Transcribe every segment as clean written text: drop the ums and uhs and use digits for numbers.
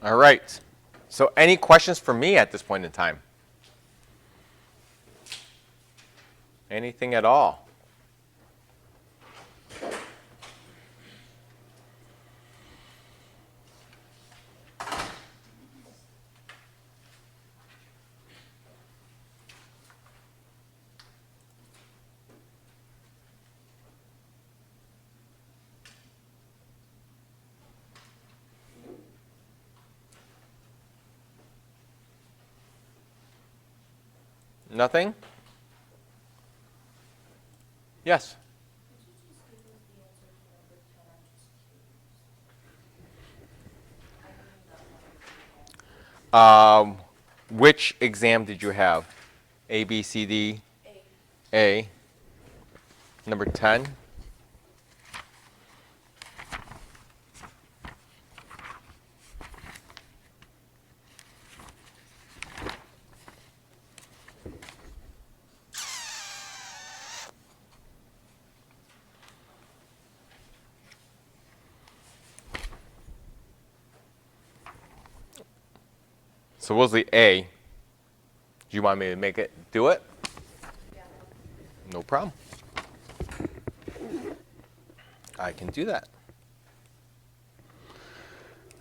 All right. So any questions for me at this point in time? Anything at all? Nothing? Yes. Which exam did you have? A, B, C, D? A. Number 10? Supposedly A. Do you want me to make it do it? Yeah. No problem. I can do that.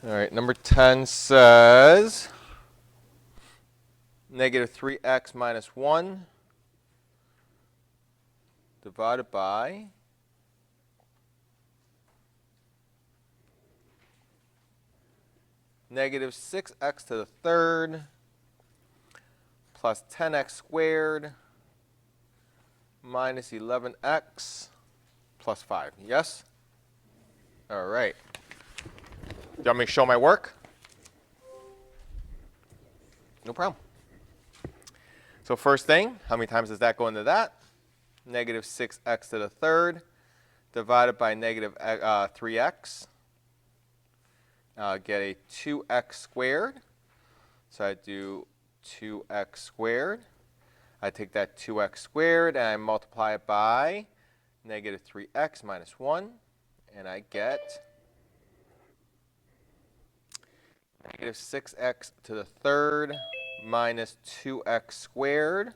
All right, number 10 says negative 3x minus 1 divided by negative 6x to the third plus 10x squared minus 11x plus 5. Yes? All right. Do you want me to show my work? No problem. So first thing, how many times does that go into that? Negative 6x to the third divided by negative 3x. Get a 2x squared. So I do 2x squared. I take that 2x squared and I multiply it by negative 3x minus 1. And I get negative 6x to the third minus 2x squared.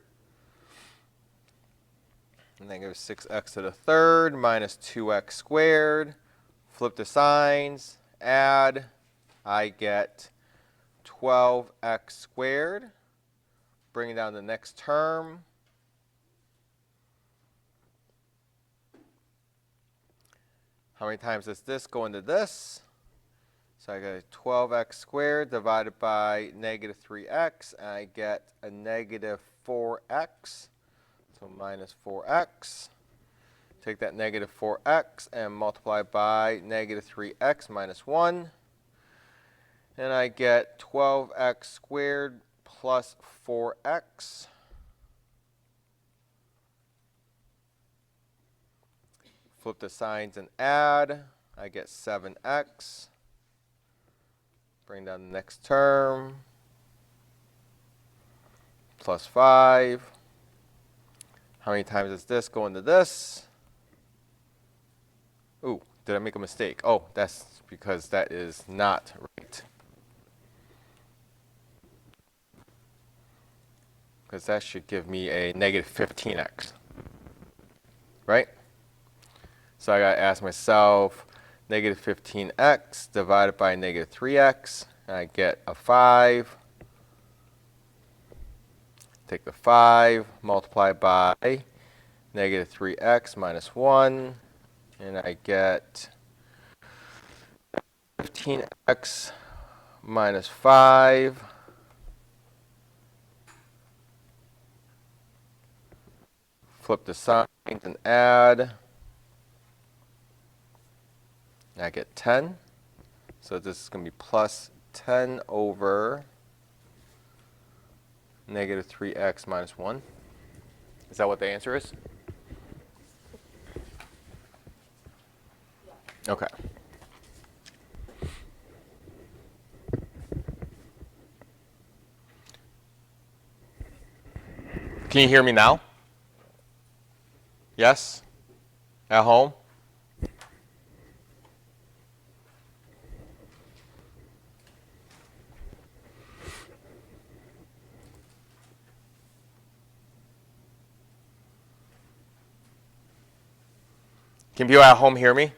Negative 6x to the third minus 2x squared. Flip the signs. Add. I get 12x squared. Bring it down to the next term. How many times does this go into this? So I get 12x squared divided by negative 3x, and I get a negative 4x. So minus 4x. Take that negative 4x and multiply by negative 3x minus 1. And I get 12x squared plus 4x. Flip the signs and add. I get 7x. Bring down the next term. Plus 5. How many times does this go into this? Ooh, did I make a mistake? Oh, that's because that is not right. Because that should give me a negative 15x. Right? So I got to ask myself, negative 15x divided by negative 3x, and I get a 5. Take the 5, multiply by negative 3x minus 1, and I get 15x minus 5. Flip the signs and add. I get 10. So this is going to be plus 10 over negative 3x minus 1. Is that what the answer is? Okay. Can you hear me now? Yes? At home? Can people at home hear me?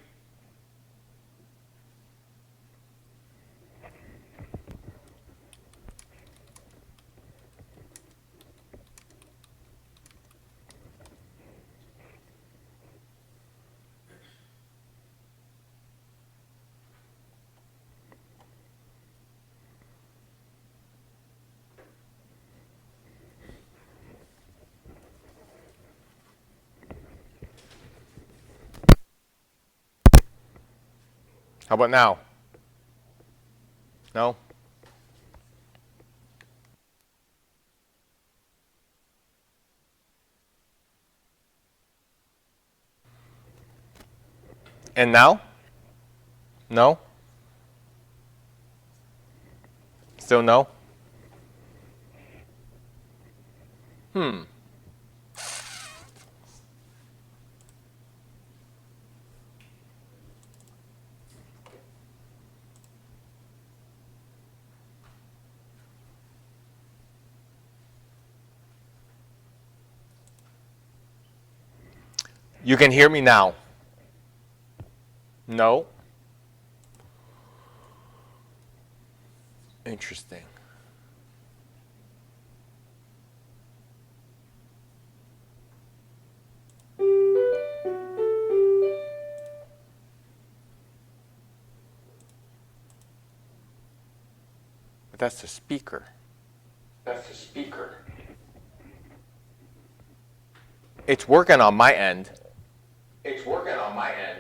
How about now? No? And now? No? Still no? You can hear me now? No? Interesting. But that's the speaker. That's the speaker. It's working on my end. It's working on my end.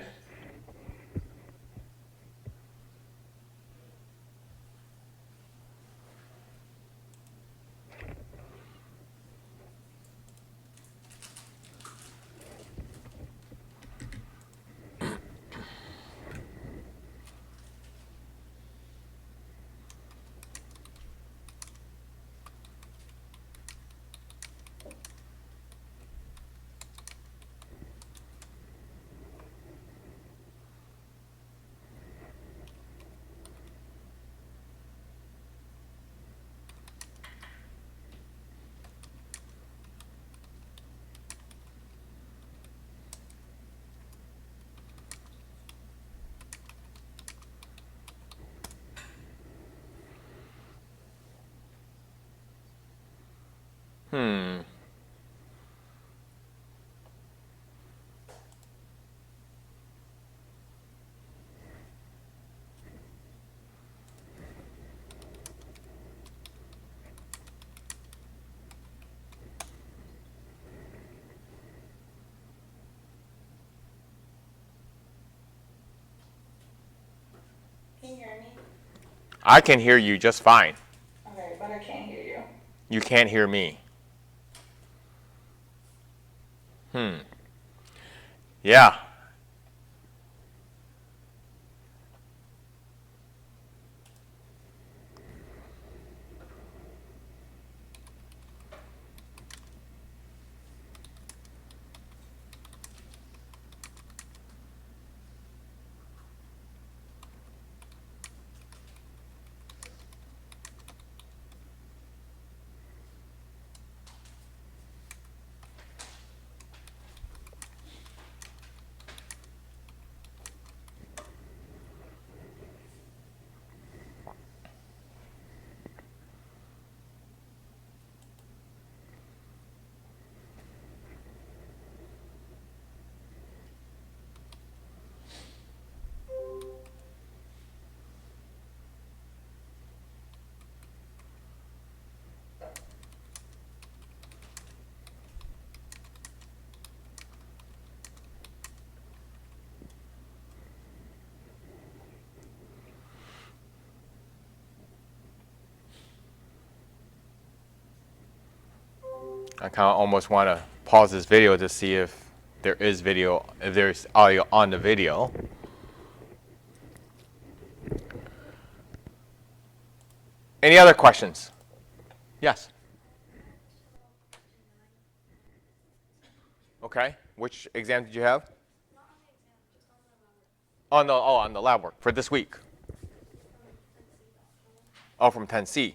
Can you hear me? I can hear you just fine. Okay, but I can't hear you. You can't hear me. Yeah. I kind of almost want to pause this video to see if there is video, if there's audio on the video. Any other questions? Yes. Okay. Which exam did you have? On the lab work for this week. Oh, from 10C.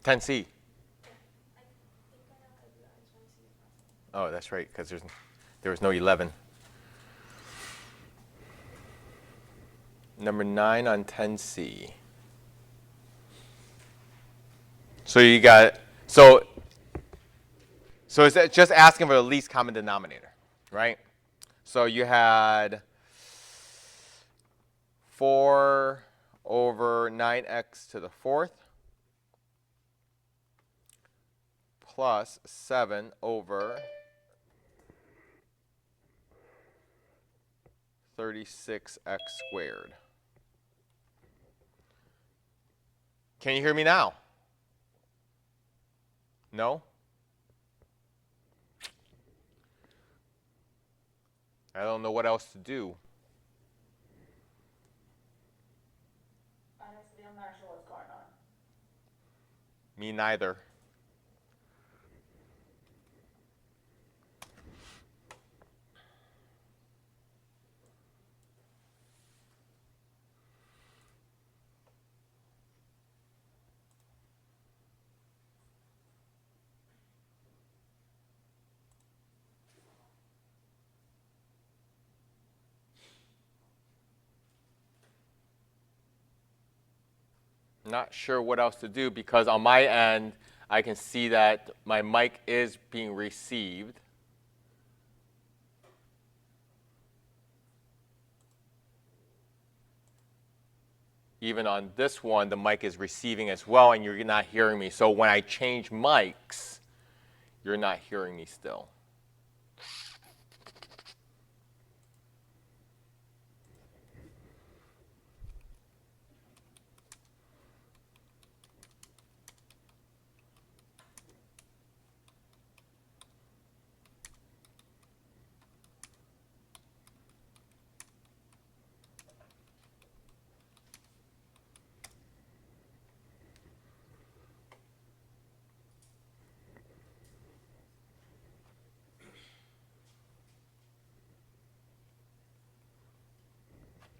10C. Oh, that's right, because there was no 11. Number 9 on 10C. So you got, so it's just asking for the least common denominator, right? So you had 4 over 9x to the 4th plus 7 over 36x squared. Can you hear me now? No? I don't know what else to do. Honestly, I'm not sure what's going on. Me neither. Not sure what else to do because on my end, I can see that my mic is being received. Even on this one, the mic is receiving as well, and you're not hearing me. So when I change mics, you're not hearing me still.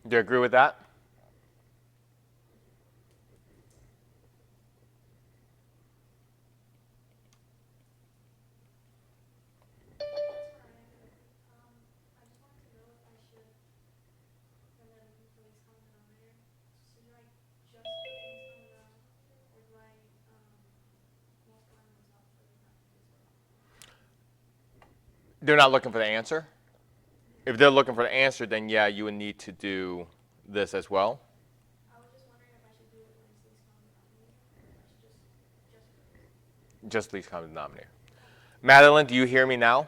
Do you agree with that? They're not looking for the answer? If they're looking for the answer, then yeah, you would need to do this as well. I was just wondering if I should do it when it's least common denominator, or if I should Just least common denominator. Madeline, do you hear me now?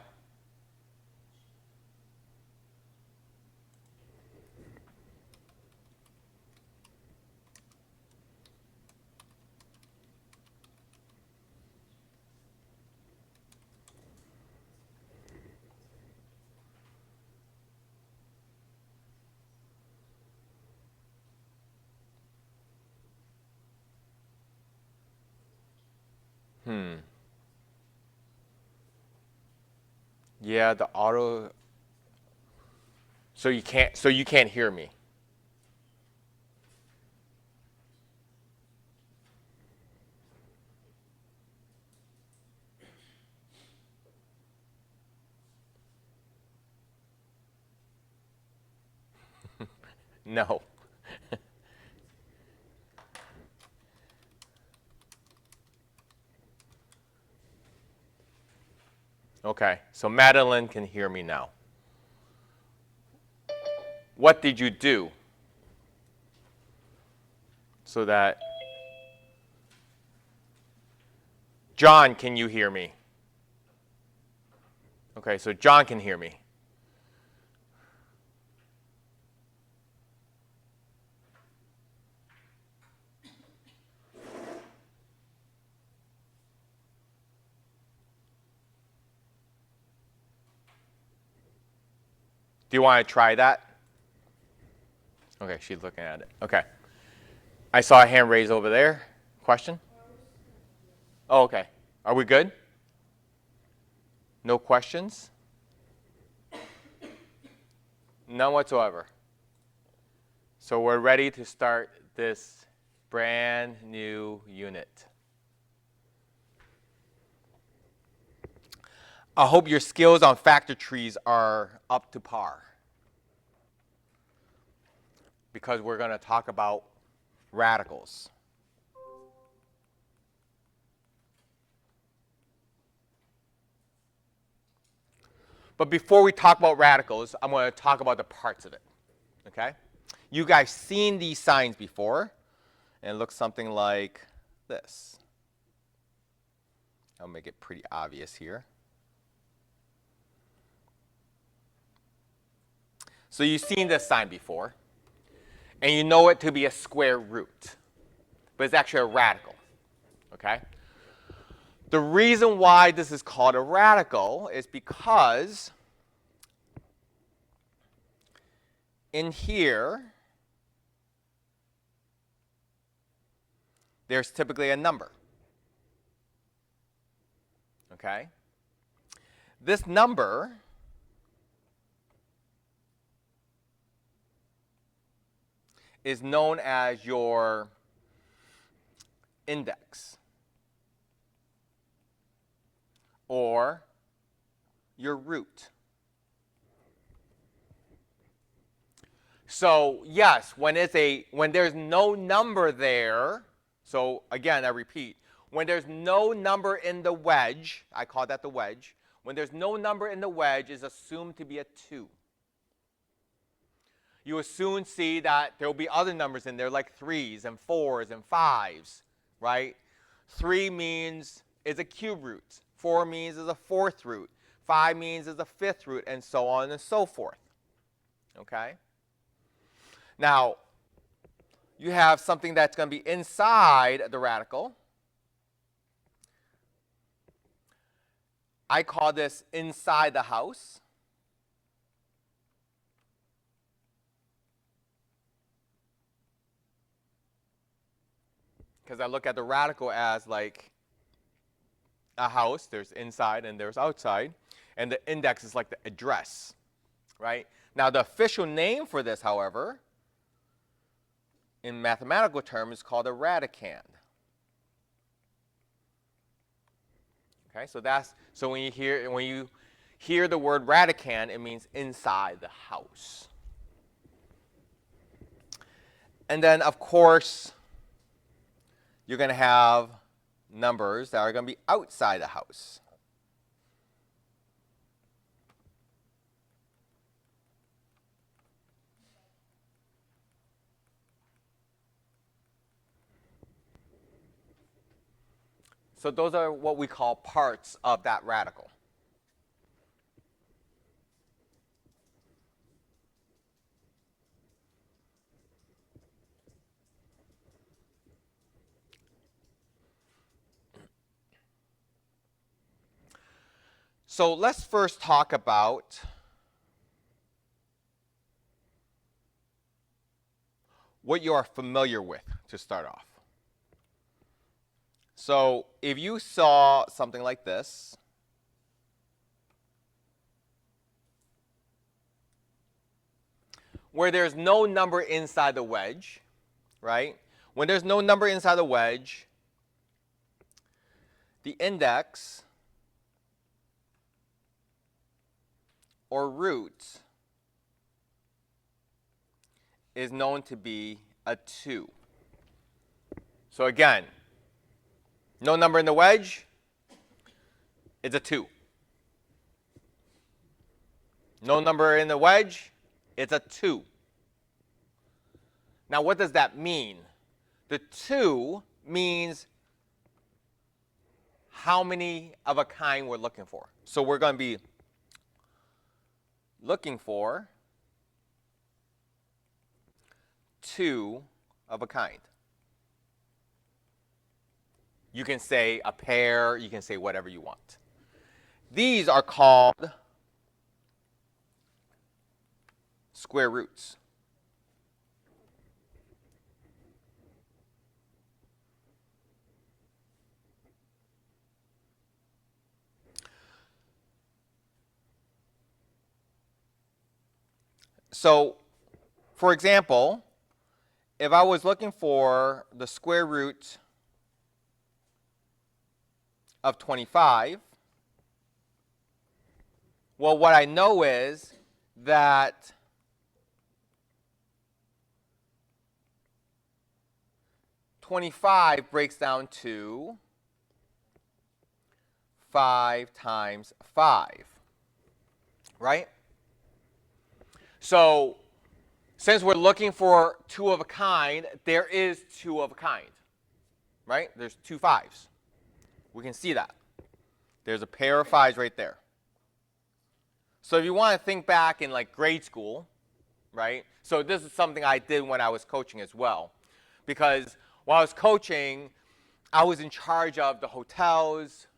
Yeah, the auto. So you can't hear me. No. Okay, so Madeline can hear me now. What did you do so that John, can you hear me? Okay, so John can hear me. Do you want to try that? Okay, she's looking at it. Okay. I saw a hand raised over there. Question? Oh, okay. Are we good? No questions? None whatsoever. So we're ready to start this brand new unit. I hope your skills on factor trees are up to par. because we're going to talk about radicals. But before we talk about radicals, I'm going to talk about the parts of it. Okay? You guys seen these signs before, and it looks something like this. I'll make it pretty obvious here. So you've seen this sign before, and you know it to be a square root, but it's actually a radical. Okay? The reason why this is called a radical is because in here, there's typically a number. Okay? This number is known as your index or your root. So yes, when there's no number there, so again, I repeat, when there's no number in the wedge, I call that the wedge, when there's no number in the wedge, is assumed to be a 2. You will soon see that there will be other numbers in there like 3s and 4s and 5s, right? 3 means is a cube root. 4 means is a 4th root. 5 means is a 5th root, and so on and so forth. Okay? Now, you have something that's going to be inside the radical. I call this inside the house. Because I look at the radical as like a house. There's inside and there's outside. And the index is like the address, right? Now, the official name for this, however, in mathematical terms, is called a radicand. Okay, so when you hear the word radicand, it means inside the house. And then, of course, you're going to have numbers that are going to be outside the house. So those are what we call parts of that radical. So let's first talk about what you are familiar with to start off. So if you saw something like this, where there's no number inside the wedge, right? When there's no number inside the wedge, the index or root is known to be a 2. So again, no number in the wedge, it's a 2. No number in the wedge, it's a 2. Now, what does that mean? The 2 means how many of a kind we're looking for. So we're going to be looking for 2 of a kind. You can say a pair, you can say whatever you want. These are called square roots. So, for example, if I was looking for the square root of 25, well, what I know is that 25 breaks down to 5 times 5, right? So since we're looking for 2 of a kind, there is 2 of a kind, right? There's 2 5s. We can see that. There's a pair of 5s right there. So if you want to think back in like grade school, right? So this is something I did when I was coaching as well. Because while I was coaching, I was in charge of the hotels,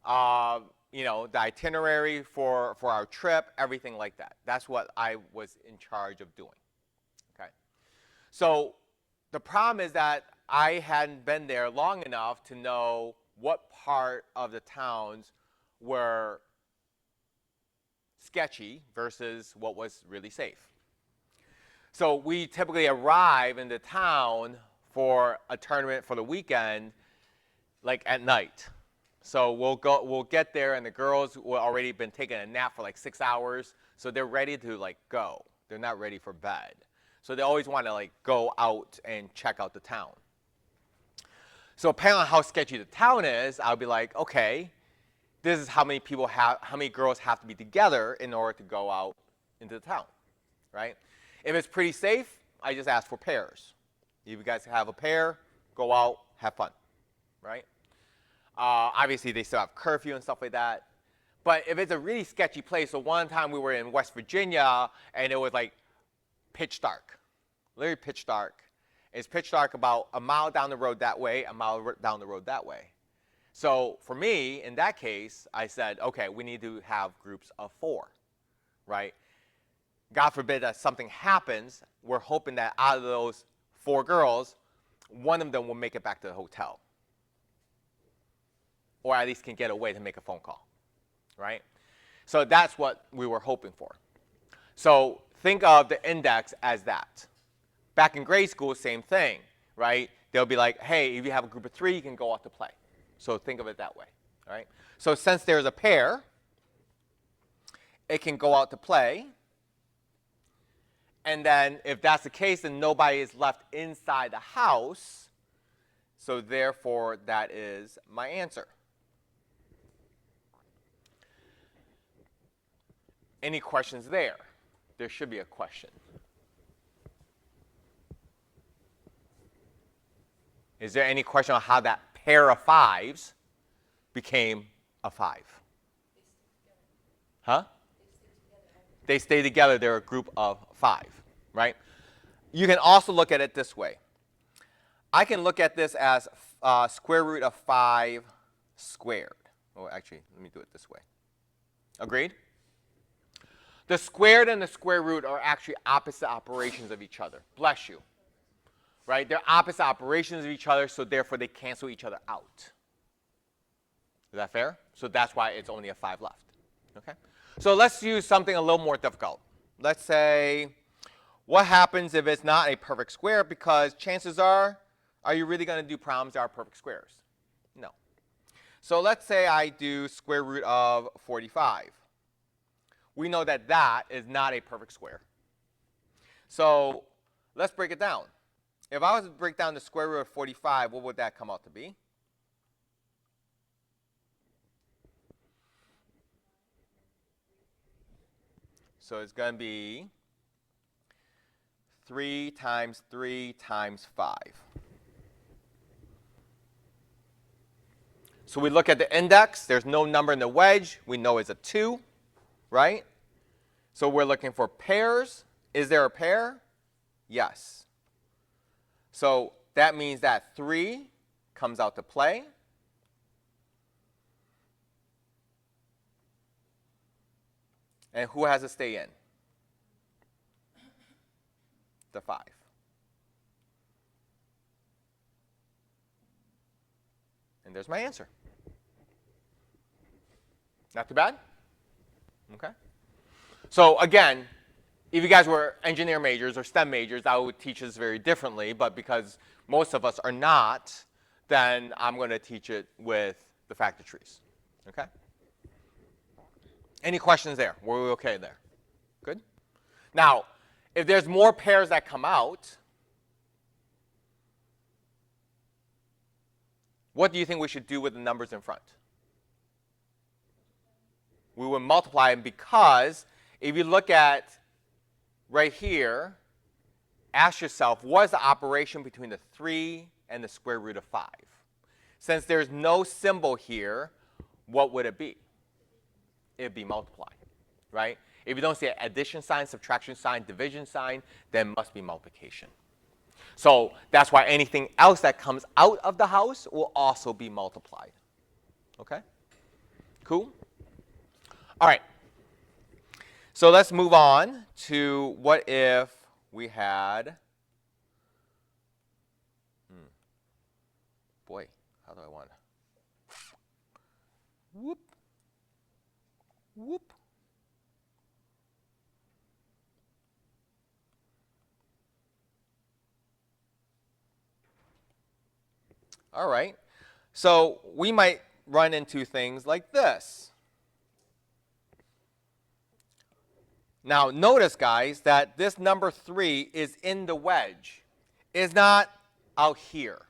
the itinerary for our trip, everything like that. That's what I was in charge of doing. Okay. So the problem is that I hadn't been there long enough to know what part of the towns were sketchy versus what was really safe. So we typically arrive in the town for a tournament for the weekend, like at night. So we'll get there, and the girls will already been taking a nap for like 6 hours, so they're ready to like go. They're not ready for bed. So they always want to like go out and check out the town. So depending on how sketchy the town is, I'll be like, okay, this is how many girls have to be together in order to go out into the town, right? If it's pretty safe, I just ask for pairs. If you guys have a pair, go out, have fun, right? Obviously, they still have curfew and stuff like that. But if it's a really sketchy place, so one time we were in West Virginia, and it was like pitch dark, literally pitch dark. It's pitch dark about a mile down the road that way, a mile down the road that way. So for me, in that case, I said, okay, we need to have groups of 4, right? God forbid that something happens, we're hoping that out of those 4 girls, one of them will make it back to the hotel. Or at least can get away to make a phone call, right? So that's what we were hoping for. So think of the index as that. Back in grade school, same thing, right? They'll be like, hey, if you have a group of 3, you can go out to play. So think of it that way, all right? So since there's a pair, it can go out to play. And then if that's the case, then nobody is left inside the house. So therefore, that is my answer. Any questions there? There should be a question. Is there any question on how that pair of 5s became a 5? Huh? They stay together. They're a group of 5, right? You can also look at it this way. I can look at this as square root of 5 squared. Oh, actually, let me do it this way. Agreed? The squared and the square root are actually opposite operations of each other. Bless you. Right? They're opposite operations of each other, so therefore they cancel each other out. Is that fair? So that's why it's only a 5 left. Okay? So let's use something a little more difficult. Let's say, what happens if it's not a perfect square? Because chances are you really going to do problems that are perfect squares? No. So let's say I do square root of 45. We know that that is not a perfect square. So let's break it down. If I was to break down the square root of 45, what would that come out to be? So it's going to be 3 times 3 times 5. So we look at the index. There's no number in the wedge. We know it's a 2, right? So we're looking for pairs. Is there a pair? Yes. So that means that 3 comes out to play. And who has to stay in? The 5. And there's my answer. Not too bad? Okay. So again, if you guys were engineer majors or STEM majors, I would teach this very differently. But because most of us are not, then I'm going to teach it with the factor trees. Okay? Any questions there? Were we okay there? Good? Now, if there's more pairs that come out, what do you think we should do with the numbers in front? We would multiply them because if you look at right here, ask yourself, what is the operation between the 3 and the square root of 5? Since there's no symbol here, what would it be? It would be multiply, right? If you don't see an addition sign, subtraction sign, division sign, then it must be multiplication. So that's why anything else that comes out of the house will also be multiplied. Okay? Cool? All right. So let's move on to what if we had, boy, how do I want to, whoop, whoop. All right. So we might run into things like this. Now notice, guys, that this number 3 is in the wedge. It's not out here.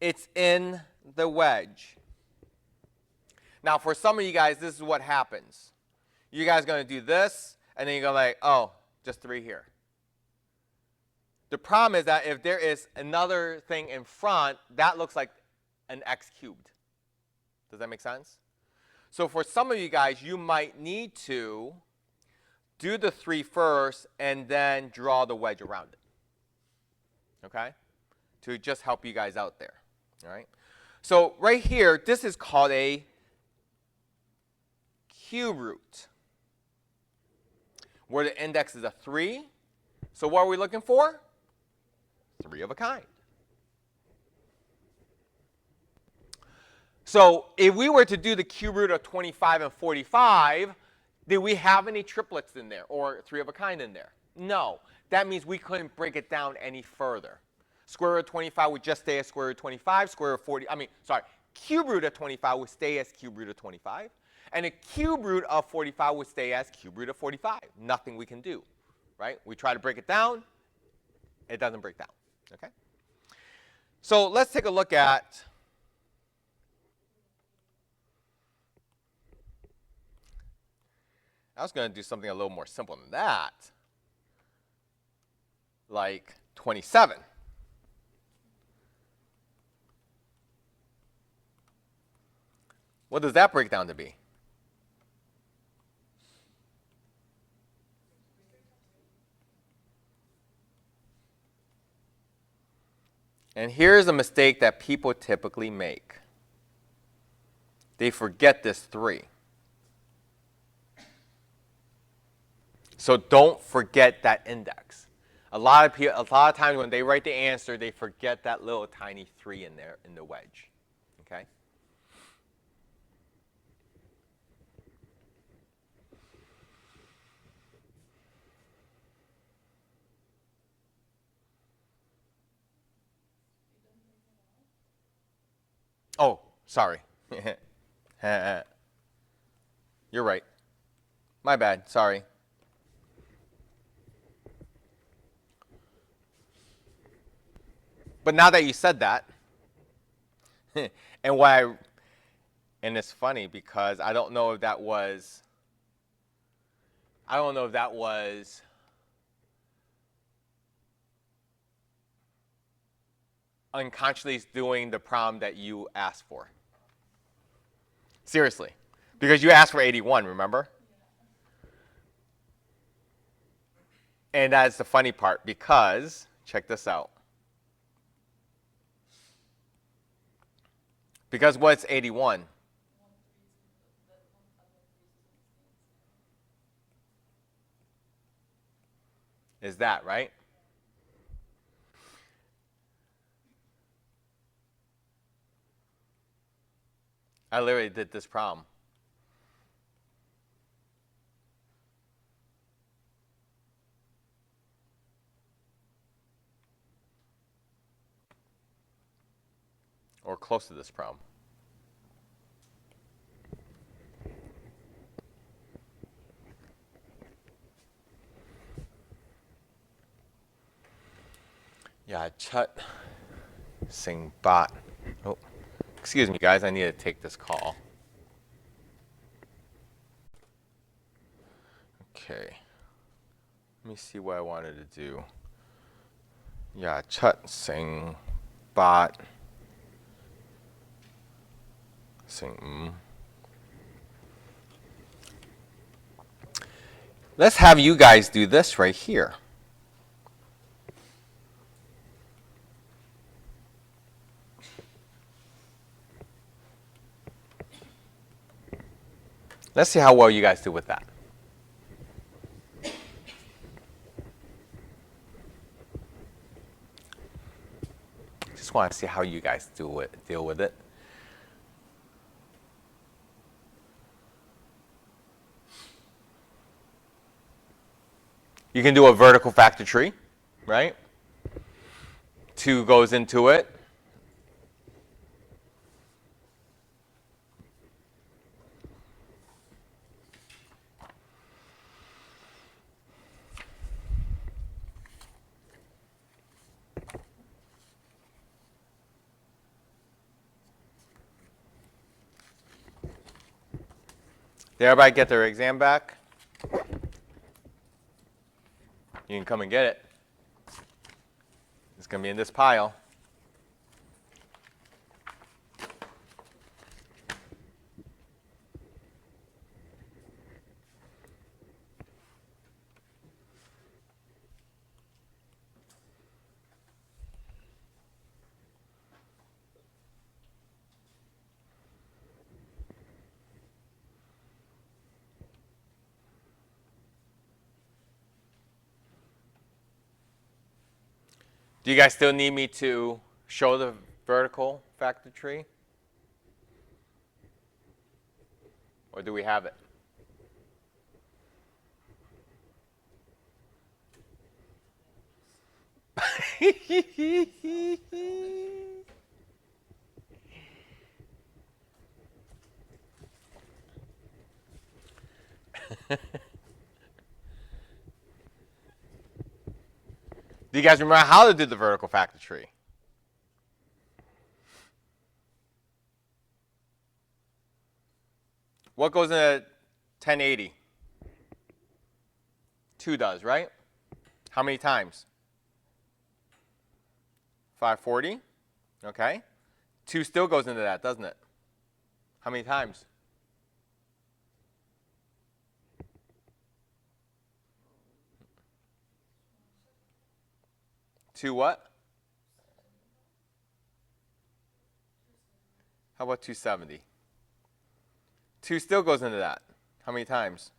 It's in the wedge. Now for some of you guys, this is what happens. You guys are going to do this, and then you go like, oh, just 3 here. The problem is that if there is another thing in front, that looks like an x cubed. Does that make sense? So for some of you guys, you might need to do the 3 first and then draw the wedge around it. Okay? To just help you guys out there. All right? So right here, this is called a cube root, where the index is a 3. So what are we looking for? 3 of a kind. So if we were to do the cube root of 25 and 45, did we have any triplets in there or 3 of a kind in there? No. That means we couldn't break it down any further. Square root of 25 would just stay as square root of 25. Cube root of 25 would stay as cube root of 25. And a cube root of 45 would stay as cube root of 45. Nothing we can do, right? We try to break it down. It doesn't break down, okay? So let's take a look at I was going to do something a little more simple than that, like 27. What does that break down to be? And here's a mistake that people typically make. They forget this 3. So don't forget that index. A lot of times when they write the answer, they forget that little tiny 3 in there in the wedge. Okay? Oh, sorry. You're right. My bad. Sorry. But now that you said that, and it's funny because I don't know if that was unconsciously doing the problem that you asked for. Seriously. Because you asked for 81, remember? And that's the funny part because, check this out. Because what's 81? Is that, right? I literally did this problem. Or close to this problem. Yeah, Chut Sing Bot. Oh, excuse me, guys. I need to take this call. Okay. Let me see what I wanted to do. Yeah, chat sing bot sing. Let's have you guys do this right here. Let's see how well you guys do with that. Just want to see how you guys deal with it. You can do a vertical factor tree, right? 2 goes into it. Did everybody get their exam back? You can come and get it. It's going to be in this pile. Do you guys still need me to show the vertical factor tree? Or do we have it? Do you guys remember how to do the vertical factor tree? What goes into 1080? 2 does, right? How many times? 540. Okay. 2 still goes into that, doesn't it? How many times? 2 what? How about 270? 2 still goes into that. How many times?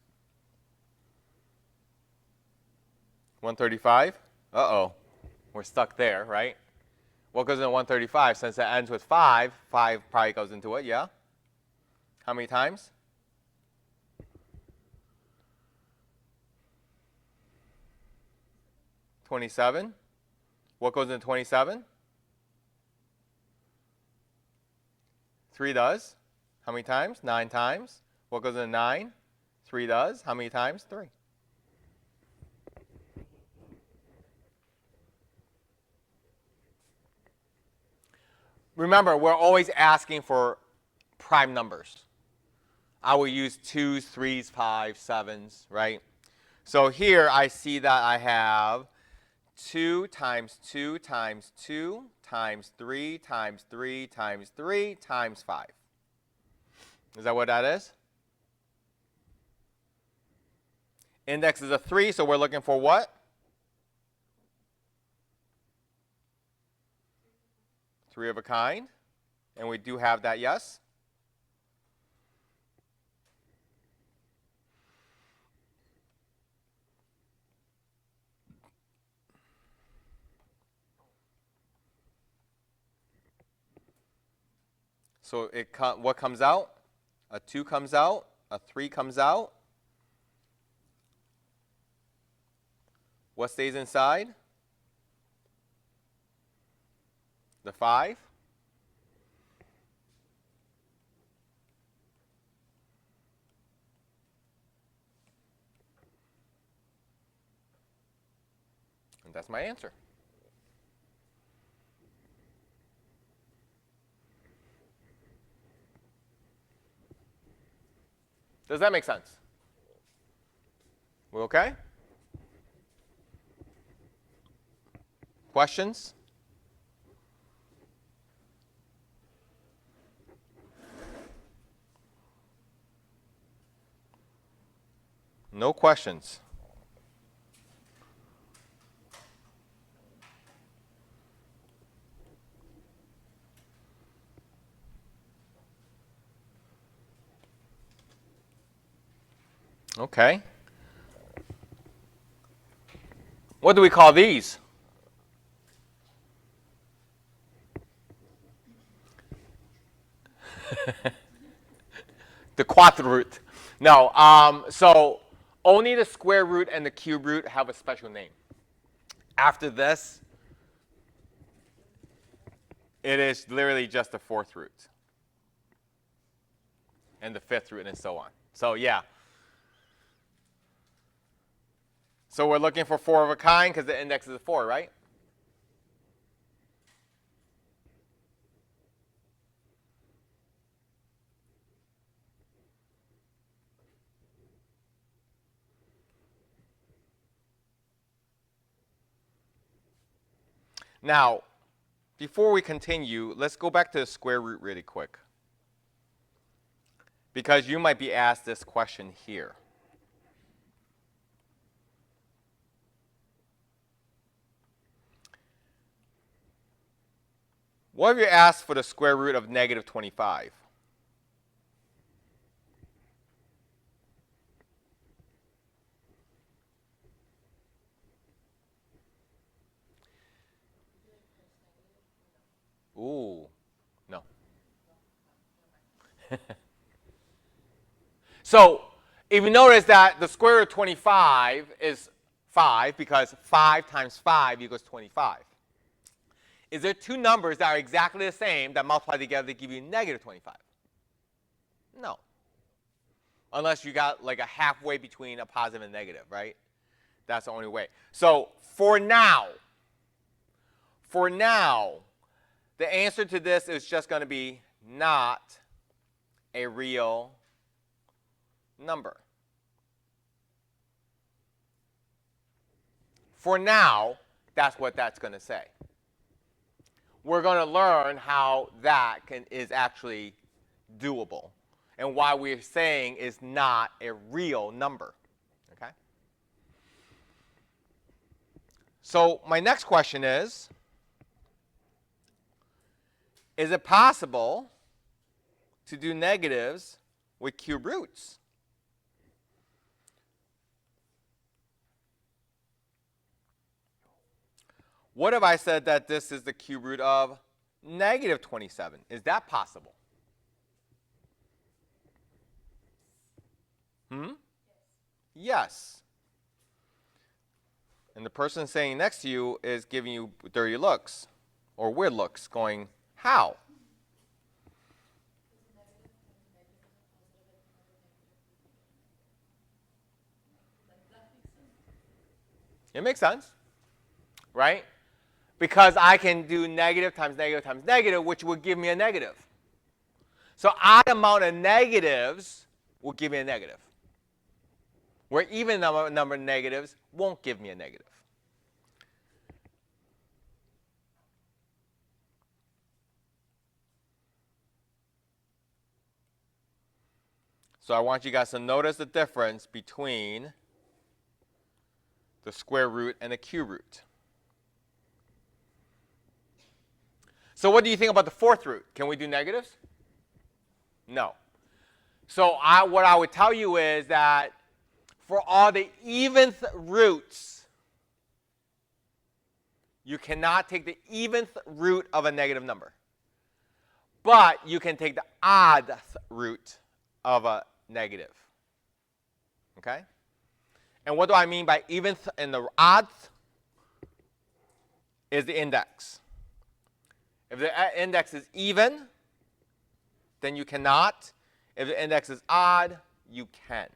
135? Uh-oh. We're stuck there, right? What goes into 135? Since it ends with 5, 5 probably goes into it, yeah? How many times? 27. What goes into 27? 3 does. How many times? 9 times. What goes into 9? 3 does. How many times? 3. Remember, we're always asking for prime numbers. I will use 2s, 3s, 5s, 7s, right? So here I see that I have 2 times 2 times 2 times 3 times 3 times 3 times 5. Is that what that is? Index is a 3, so we're looking for what? 3 of a kind. And we do have that, yes? So what comes out? A 2 comes out. A 3 comes out. What stays inside? The 5. And that's my answer. Does that make sense? We okay? Questions? No questions. Okay. What do we call these? The quadrant root. No, so only the square root and the cube root have a special name. After this, it is literally just the fourth root. And the fifth root and so on. So yeah. So we're looking for 4 of a kind because the index is a 4, right? Now, before we continue, let's go back to the square root really quick. Because you might be asked this question here. What if you asked for the square root of negative 25? Ooh, no. So, if you notice that the square root of 25 is 5, because 5 times 5 equals 25. Is there two numbers that are exactly the same that multiply together to give you negative 25? No. Unless you got like a halfway between a positive and negative, right? That's the only way. So for now, the answer to this is just going to be not a real number. For now, that's what that's going to say. We're going to learn how that is actually doable and why we're saying is not a real number. Okay? So my next question is it possible to do negatives with cube roots? What if I said that this is the cube root of negative 27? Is that possible? Yes. And the person saying next to you is giving you dirty looks or weird looks, going, how? It makes sense, right? Because I can do negative times negative times negative, which would give me a negative. So odd amount of negatives will give me a negative, where even number of negatives won't give me a negative. So I want you guys to notice the difference between the square root and the cube root. So what do you think about the fourth root? Can we do negatives? No. So what I would tell you is that for all the eventh roots, you cannot take the eventh root of a negative number. But you can take the oddth root of a negative. Okay? And what do I mean by eventh and the oddth? Is the index. If the index is even, then you cannot. If the index is odd, you can.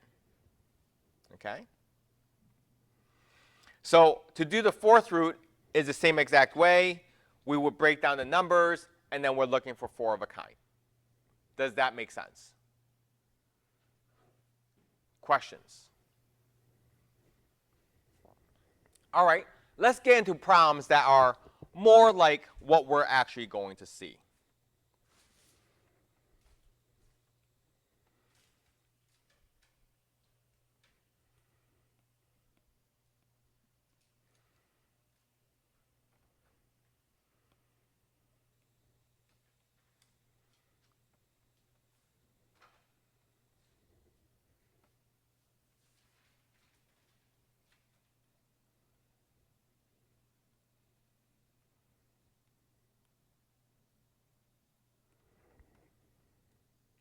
Okay? So to do the fourth root is the same exact way. We would break down the numbers, and then we're looking for 4 of a kind. Does that make sense? Questions? All right, let's get into problems that are more like what we're actually going to see.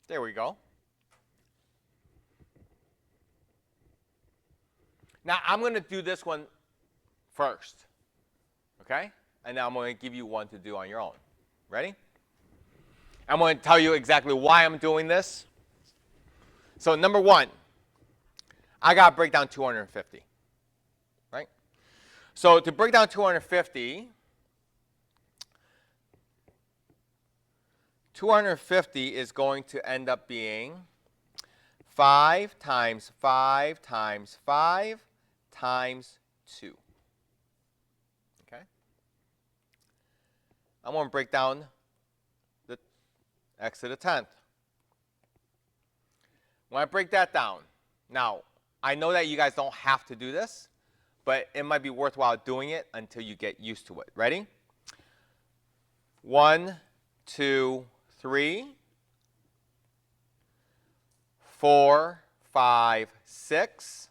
There we go. Now, I'm going to do this one first, okay? And now I'm going to give you one to do on your own. Ready? I'm going to tell you exactly why I'm doing this. So number one, I got to break down 250, right? So to break down 250, 250 is going to end up being 5 times 5 times 5 times 2. Okay? I'm going to break down the x to the 10th. When I break that down, now, I know that you guys don't have to do this, but it might be worthwhile doing it until you get used to it. Ready? 1, 2, 3, 4, 5, 6,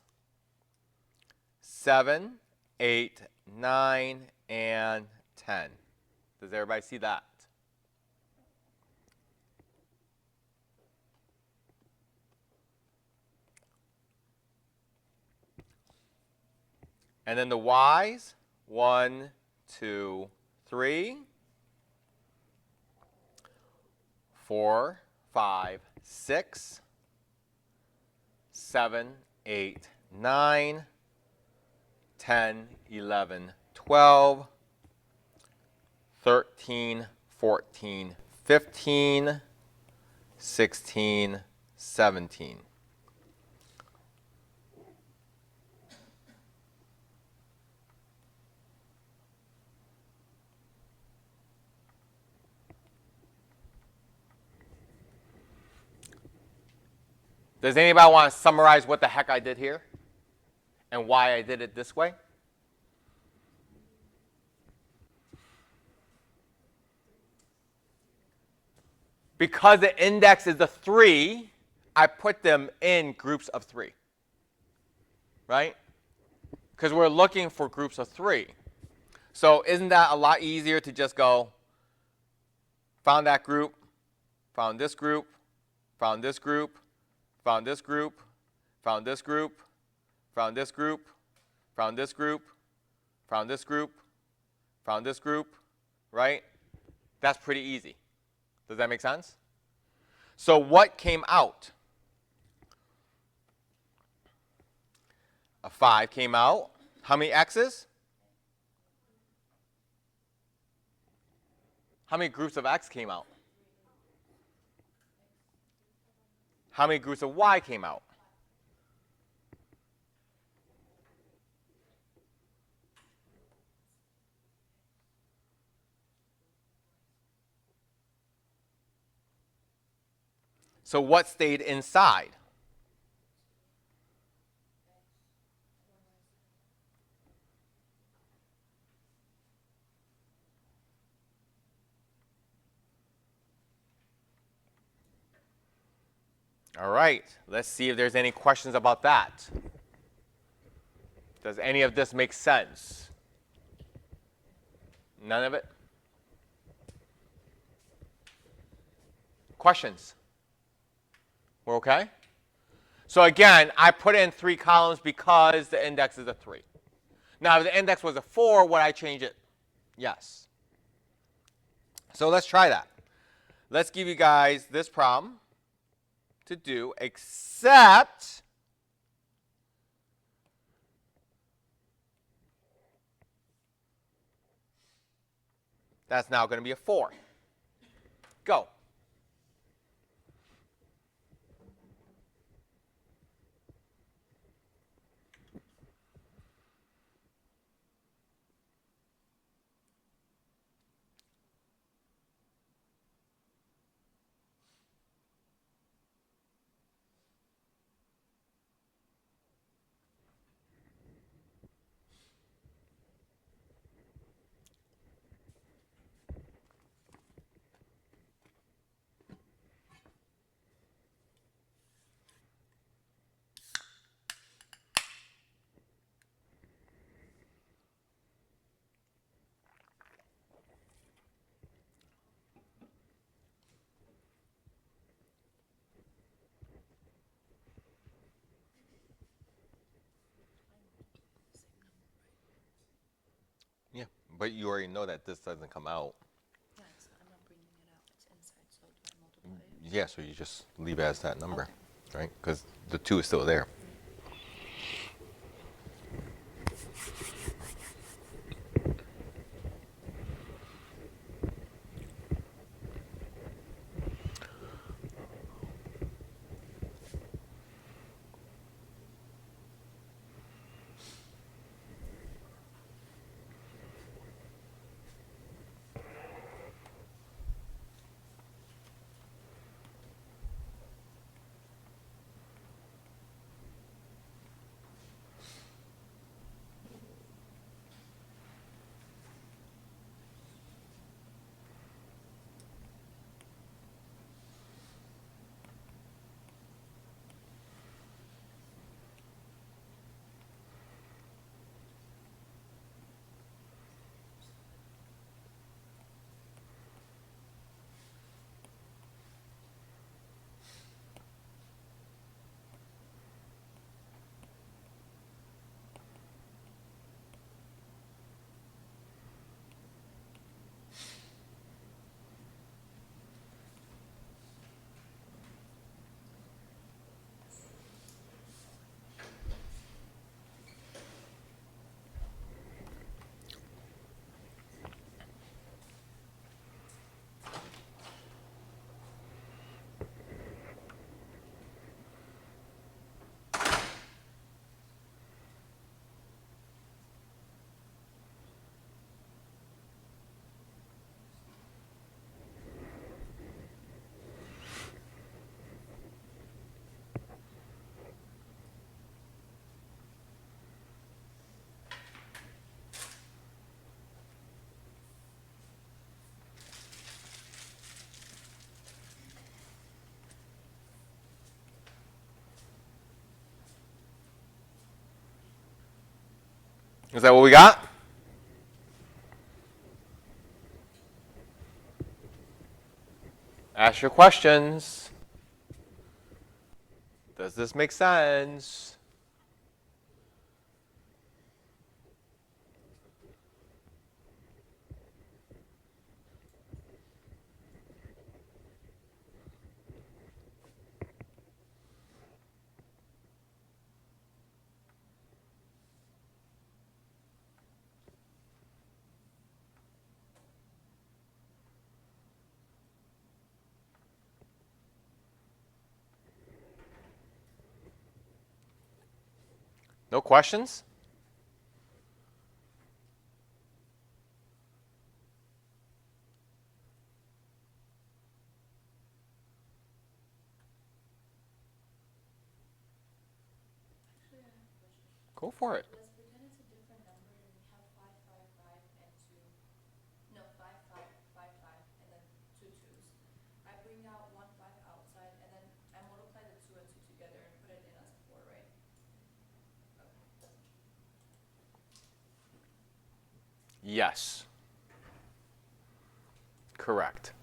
7, 8, 9, and 10. Does everybody see that? And then the y's, 1, 2, 3, 4, 5, 6, 7, 8, 9, 10, 11, 12, 13, 14, 15, 16, 17. Does anybody want to summarize what the heck I did here and why I did it this way? Because the index is a 3, I put them in groups of 3, right? Because we're looking for groups of 3. So isn't that a lot easier to just go, found that group, found this group, found this group, found this group, found this group, found this group, found this group, found this group, found this group, right? That's pretty easy. Does that make sense? So what came out? A 5 came out. How many x's? How many groups of x came out? How many groups of y came out? So what stayed inside? All right, let's see if there's any questions about that. Does any of this make sense? None of it? Questions? We're okay? So again, I put in 3 columns because the index is a 3. Now, if the index was a 4, would I change it? Yes. So let's try that. Let's give you guys this problem to do, except that's now going to be a 4. Go. But you already know that this doesn't come out. Yeah, I'm not bringing it out. It's inside, so do I multiply it? Yeah, so you just leave it as that number, Okay. right? Because the 2 is still there. Is that what we got? Ask your questions. Does this make sense? No questions? Actually, I have a question. Go for it. Let's pretend it's a different number and we have 555 and 2. No, 5555 and then 2 2s. I bring out 1 5 outside and then I multiply the 2 and 2 together and put it in as a 4, right? Okay. Yes. Correct.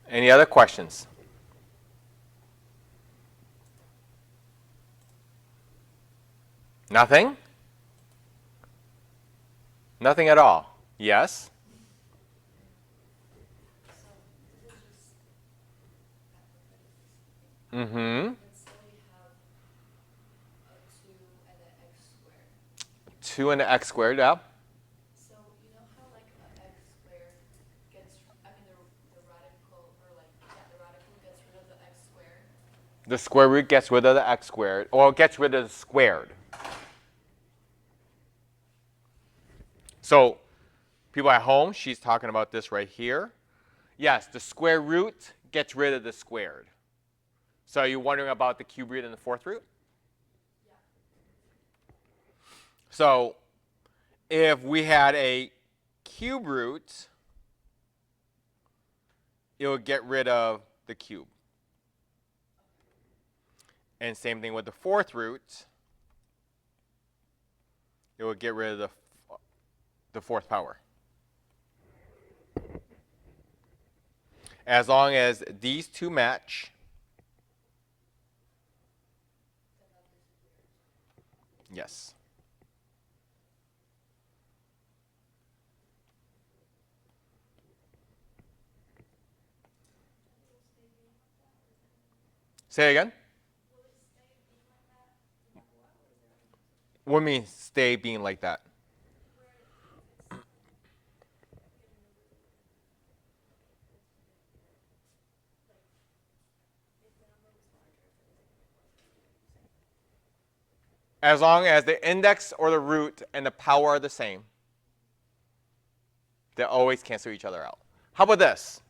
Any other questions? Nothing? Nothing at all? Yes? So this is just hypothetically speaking. Mm-hmm. Let's say we have a 2 and an x squared. 2 and an x squared, yeah. So you know how like a x squared gets, I mean the radical, or like, yeah, the radical gets rid of the x squared. The square root gets rid of the x squared, or it gets rid of the squared. So, people at home, she's talking about this right here. Yes, the square root gets rid of the squared. So are you wondering about the cube root and the fourth root? Yeah. So if we had a cube root, it would get rid of the cube. And same thing with the fourth root. It would get rid of the fourth power. As long as these two match, yes. Say it again. What do you mean stay being like that? As long as the index or the root and the power are the same, they always cancel each other out. How about this?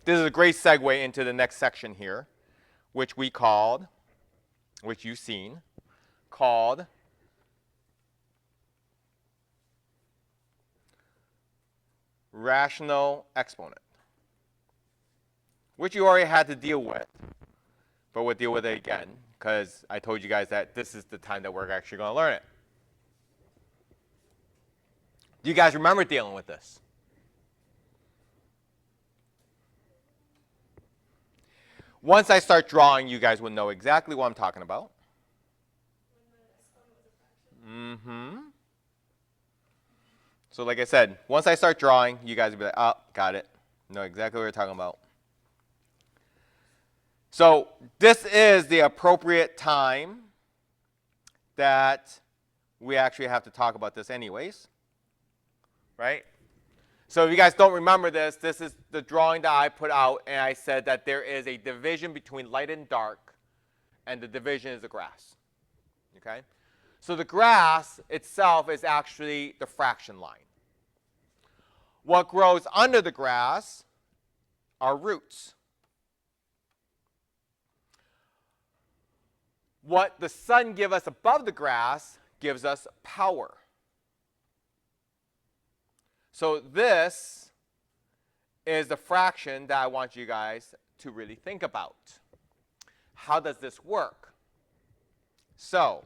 This is a great segue into the next section here, which you've seen, called rational exponent, which you already had to deal with, but we'll deal with it again because I told you guys that this is the time that we're actually going to learn it. Do you guys remember dealing with this? Once I start drawing, you guys will know exactly what I'm talking about. Mm-hmm. So like I said, once I start drawing, you guys will be like, oh, got it. Know exactly what we're talking about. So this is the appropriate time that we actually have to talk about this anyways, right? So if you guys don't remember this, this is the drawing that I put out, and I said that there is a division between light and dark, and the division is the grass, okay? So the grass itself is actually the fraction line. What grows under the grass are roots. What the sun gives us above the grass gives us power. So this is the fraction that I want you guys to really think about. How does this work? So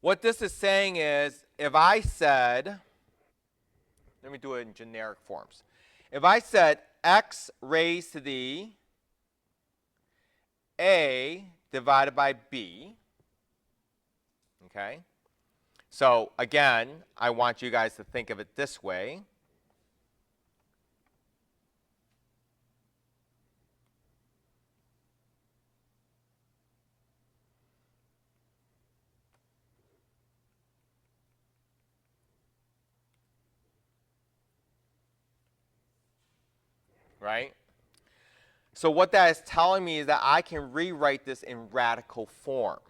what this is saying is, if I said, let me do it in generic forms. If I said x raised to the a divided by b, okay? So again, I want you guys to think of it this way. Right? So what that is telling me is that I can rewrite this in radical form.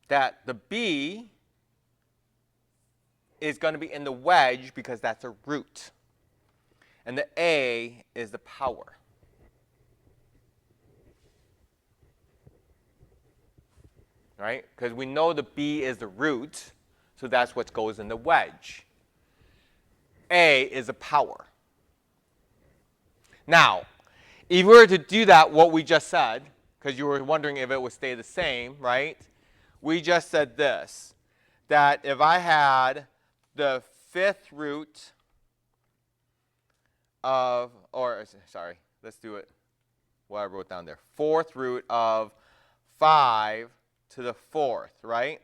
That the b is going to be in the wedge because that's a root. And the a is the power. Right? Because we know the b is the root, so that's what goes in the wedge. A is a power. Now, if we were to do that, what we just said, because you were wondering if it would stay the same, right? We just said this, that if I had the fifth root of, or sorry, let's do it, what I wrote down there. Fourth root of 5 to the fourth, right?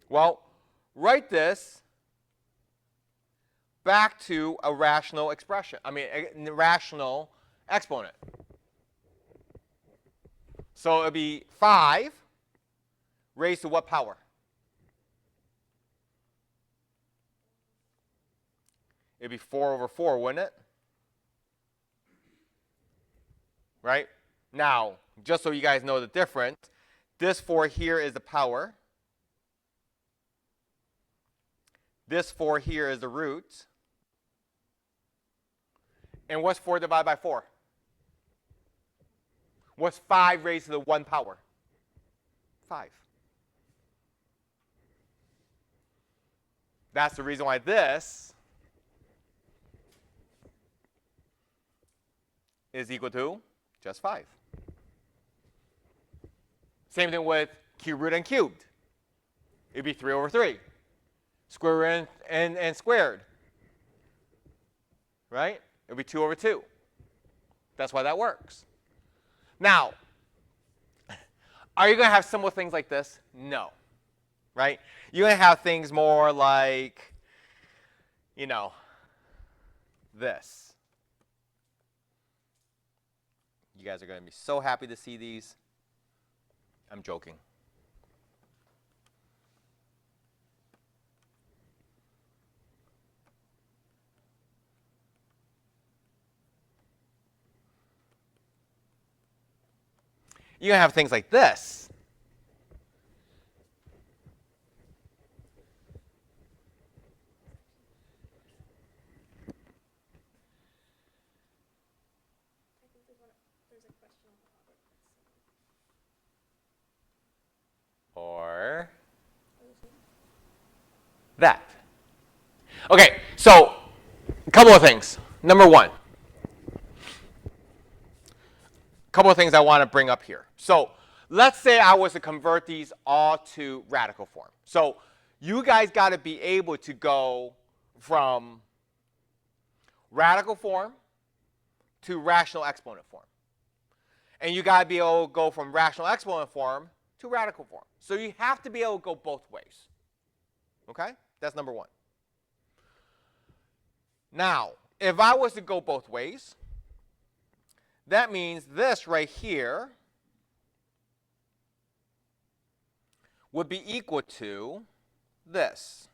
Well, write this back to a rational expression. I mean, a rational exponent. So it would be 5 raised to what power? It would be 4 over 4, wouldn't it? Right? Now, just so you guys know the difference, this 4 here is the power. This 4 here is the root. And what's 4 divided by 4? What's 5 raised to the 1 power? 5. That's the reason why this is equal to just 5. Same thing with cube root and cubed. It'd be 3 over 3. Square root and squared. Right? It'd be 2 over 2. That's why that works. Now, are you going to have simple things like this? No. Right? You're going to have things more like, you know, this. You guys are going to be so happy to see these. I'm joking. You're going to have things like this. I think there's a question on the bottom. Or that. Okay, so a couple of things. Number one, a couple of things I want to bring up here. So let's say I was to convert these all to radical form. So you guys got to be able to go from radical form to rational exponent form. And you got to be able to go from rational exponent form to radical form. So you have to be able to go both ways. Okay? That's number one. Now, if I was to go both ways, that means this right here would be equal to this.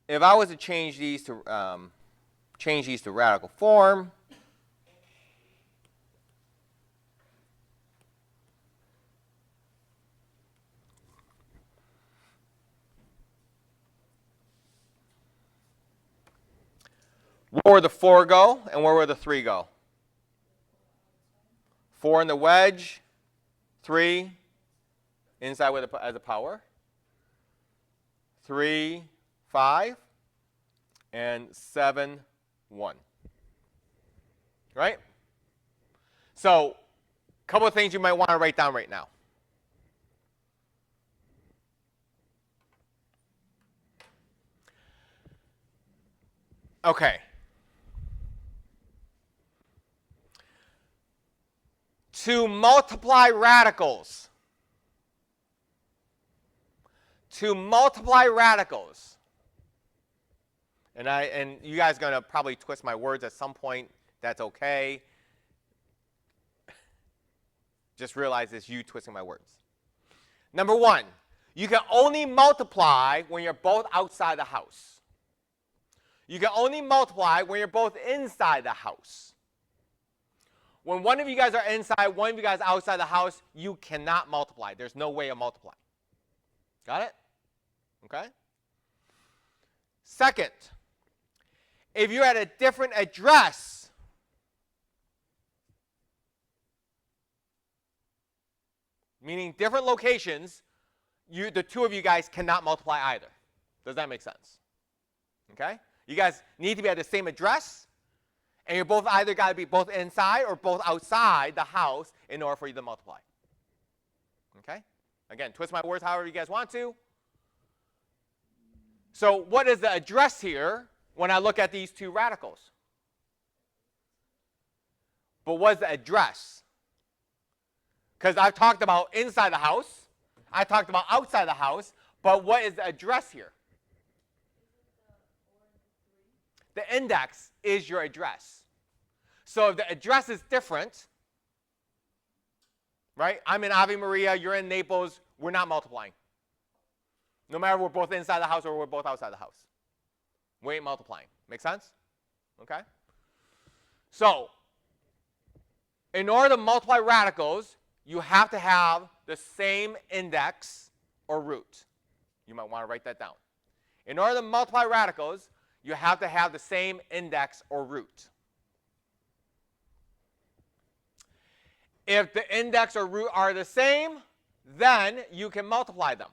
If I was to change these to radical form, where would the 4 go and where would the 3 go? 4 in the wedge, 3 inside with as a power, 3, 5, and 7, 1. Right? So, a couple of things you might want to write down right now. Okay. To multiply radicals. To multiply radicals. And you guys are going to probably twist my words at some point. That's okay. Just realize it's you twisting my words. Number one, you can only multiply when you're both outside the house. You can only multiply when you're both inside the house. When one of you guys are inside, one of you guys outside the house, you cannot multiply. There's no way of multiplying. Got it? Okay? Second, if you're at a different address, meaning different locations, the two of you guys cannot multiply either. Does that make sense? Okay? You guys need to be at the same address, and you're both either got to be both inside or both outside the house in order for you to multiply. Okay? Again, twist my words however you guys want to. So what is the address here when I look at these two radicals? But what's the address? Because I've talked about inside the house. I talked about outside the house. But what is the address here? The index is your address. So if the address is different, right? I'm in Ave Maria, you're in Naples, we're not multiplying. No matter if we're both inside the house or we're both outside the house. We ain't multiplying. Make sense? Okay? So, in order to multiply radicals, you have to have the same index or root. You might want to write that down. In order to multiply radicals, you have to have the same index or root. If the index or root are the same, then you can multiply them.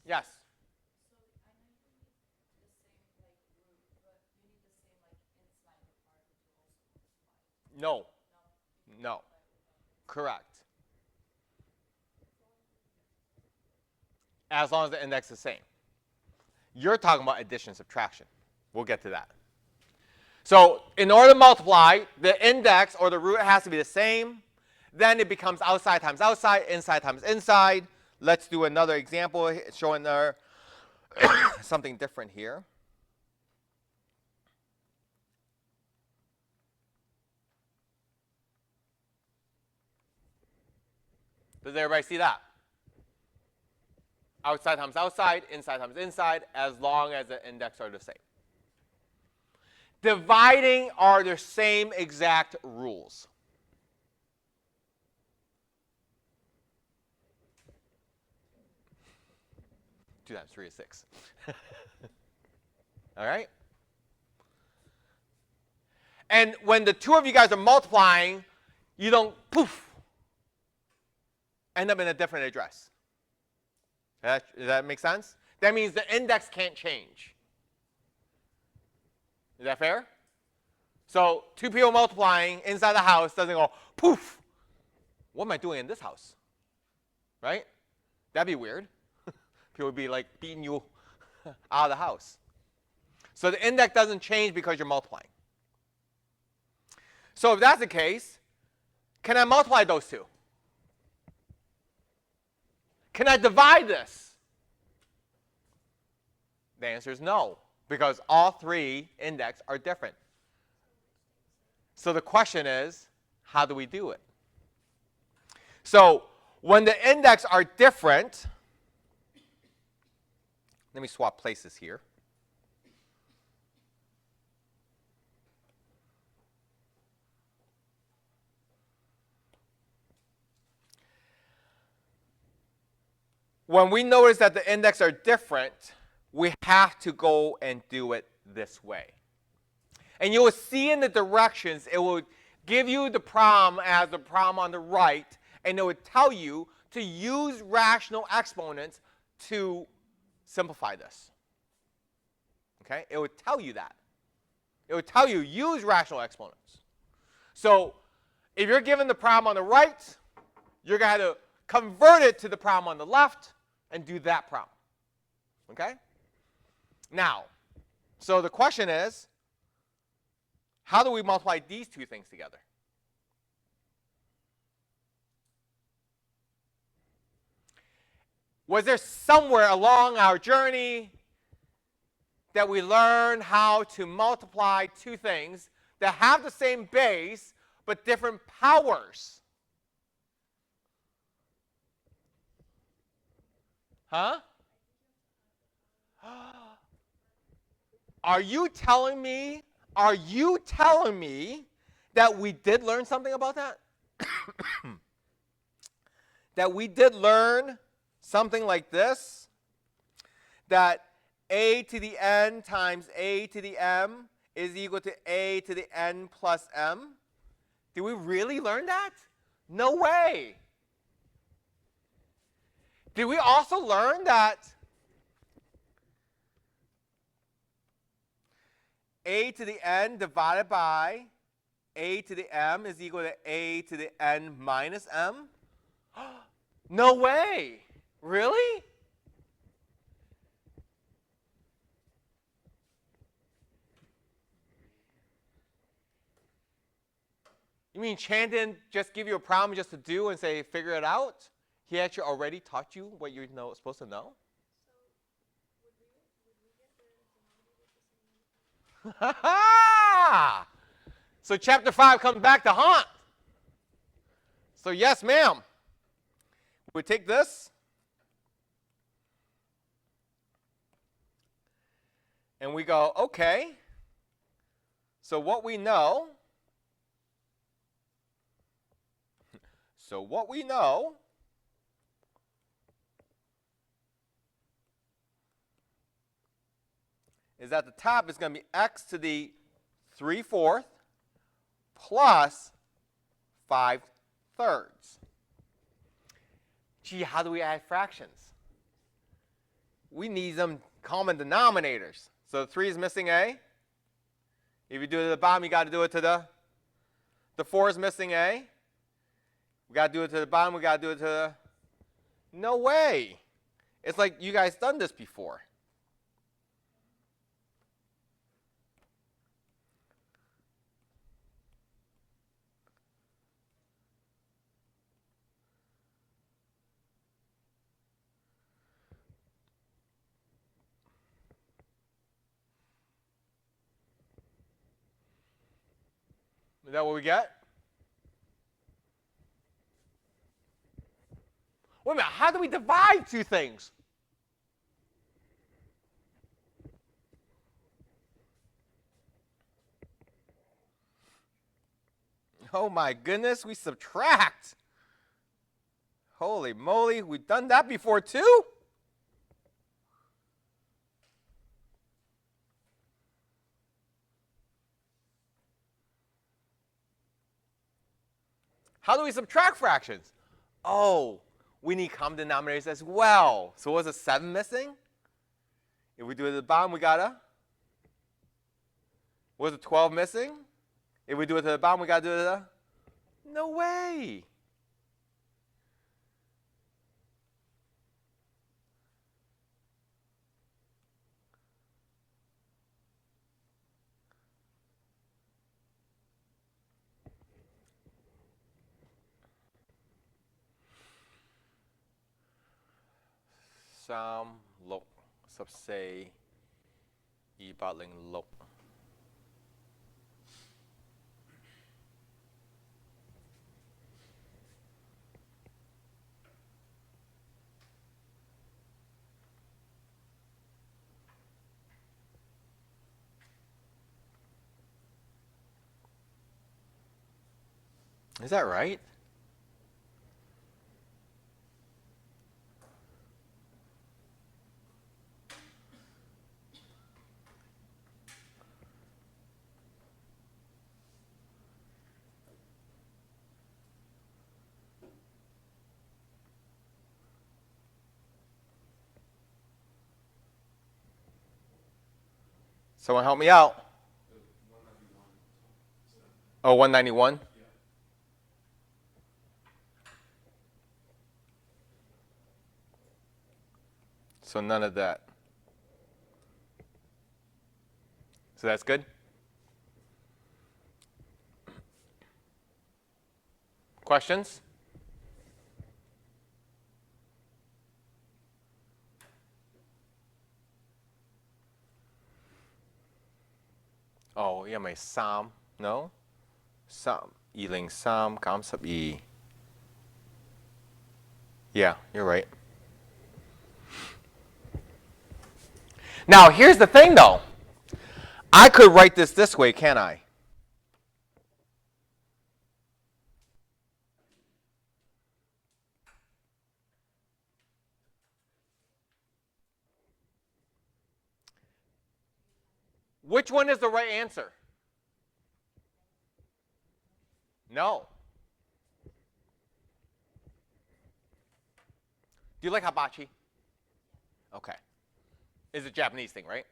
Yes. So I know you need the same like root, but you need the same like inside the part to also multiply. No. No. No. Correct. As long as the index is the same. You're talking about addition and subtraction. We'll get to that. So in order to multiply, the index or the root has to be the same. Then it becomes outside times outside, inside times inside. Let's do another example showing there something different here. Does everybody see that? Outside times outside, inside times inside, as long as the index are the same. Dividing are the same exact rules. Two times 3 is 6. All right? And when the two of you guys are multiplying, you don't poof, end up in a different address. Does that make sense? That means the index can't change. Is that fair? So two people multiplying inside the house doesn't go poof. What am I doing in this house? Right? That'd be weird. People would be like beating you out of the house. So the index doesn't change because you're multiplying. So if that's the case, can I multiply those two? Can I divide this? The answer is no, because all three index are different. So the question is, how do we do it? So when the index are different, let me swap places here. When we notice that the index are different, we have to go and do it this way. And you will see in the directions, it will give you the problem as the problem on the right, and it would tell you to use rational exponents to simplify this. Okay? It would tell you that. It would tell you use rational exponents. So if you're given the problem on the right, you're going to have to convert it to the problem on the left and do that problem. Okay? Now, so the question is, how do we multiply these two things together? Was there somewhere along our journey that we learned how to multiply two things that have the same base but different powers? Huh? Are you telling me that we did learn something about that? That we did learn something like this? That a to the n times a to the m is equal to a to the n plus m? Did we really learn that? No way. Did we also learn that a to the n divided by a to the m is equal to a to the n minus m? No way. Really? You mean Chan didn't just give you a problem just to do and say figure it out? He actually already taught you what you're supposed to know? So chapter 5 comes back to haunt. So yes, ma'am. We take this and we go, okay. So what we know is that the top is going to be x to the 3/4 plus 5/3. Gee, how do we add fractions? we need some common denominators. So 3 is missing A. If you do it to the bottom, you got to do it to the 4 is missing A. We got to do it to the bottom. We got to do it to the... No way. It's like you guys done this before. Is that what we get? Wait a minute, how do we divide two things? Oh my goodness, we subtract. Holy moly, we've done that before too? How do we subtract fractions? Oh, we need common denominators as well. So was a 7 missing? If we do it at the bottom, we gotta. Was a 12 missing? If we do it to the bottom, we gotta do it to the... No way. Sam lục sub say 206. Is that right? Someone help me out. 191. Oh, 191? Yeah. So none of that. So that's good? Questions? Oh, yeah, my Sam. No? Sam. 203 減12. Yeah, you're right. Now, here's the thing, though. I could write this way, can't I? Which one is the right answer? No. Do you like hibachi? Okay. It's a Japanese thing, right?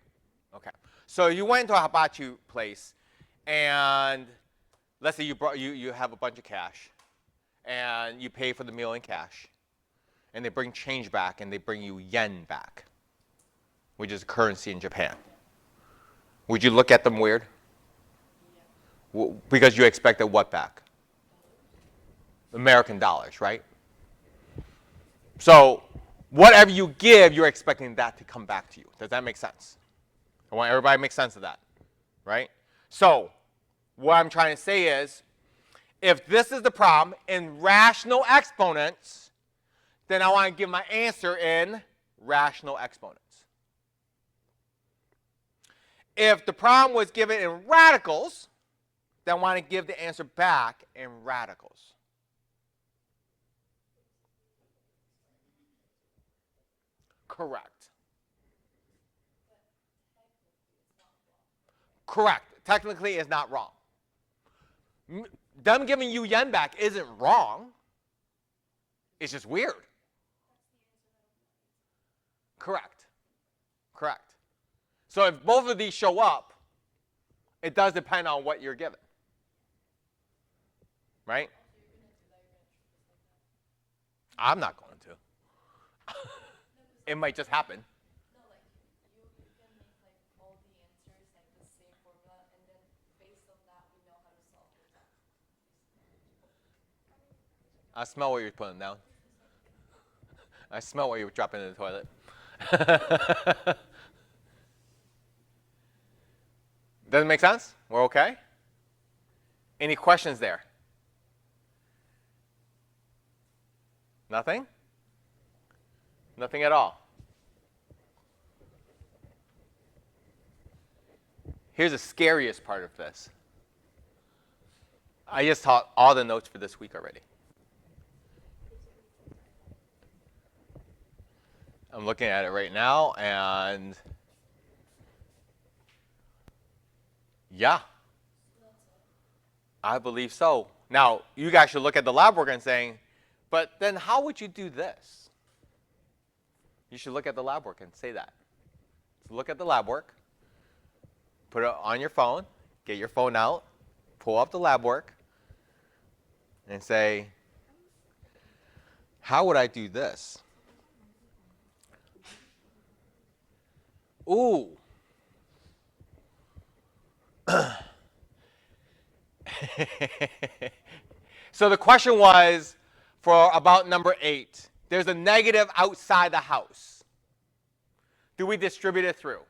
Okay. So you went to a hibachi place, and let's say you have a bunch of cash, and you pay for the meal in cash, and they bring change back, and they bring you yen back, which is currency in Japan. Would you look at them weird? Yeah. Because you expected what back? American dollars, right? So whatever you give, you're expecting that to come back to you. Does that make sense? I want everybody to make sense of that, right? So what I'm trying to say is, if this is the problem in rational exponents, then I want to give my answer in rational exponents. If the problem was given in radicals, then I want to give the answer back in radicals. Correct. Correct. Technically, it's not wrong. Them giving you yen back isn't wrong. It's just weird. Correct. Correct. So if both of these show up, it does depend on what you're given. Right? I'm not going to. It might just happen. No, like you can make like all the answers like the same formula, and then based on that, we know how to solve the problem. I smell what you're putting down. I smell what you're dropping in the toilet. Does it make sense? We're okay? Any questions there? Nothing? Nothing at all. Here's the scariest part of this. I just taught all the notes for this week already. I'm looking at it right now, and yeah, I believe so. Now, you guys should look at the lab work and saying, but then how would you do this? You should look at the lab work and say that. So look at the lab work, put it on your phone, get your phone out, pull up the lab work, and say, how would I do this? Ooh. So the question was, for about number 8, there's a negative outside the house. Do we distribute it through?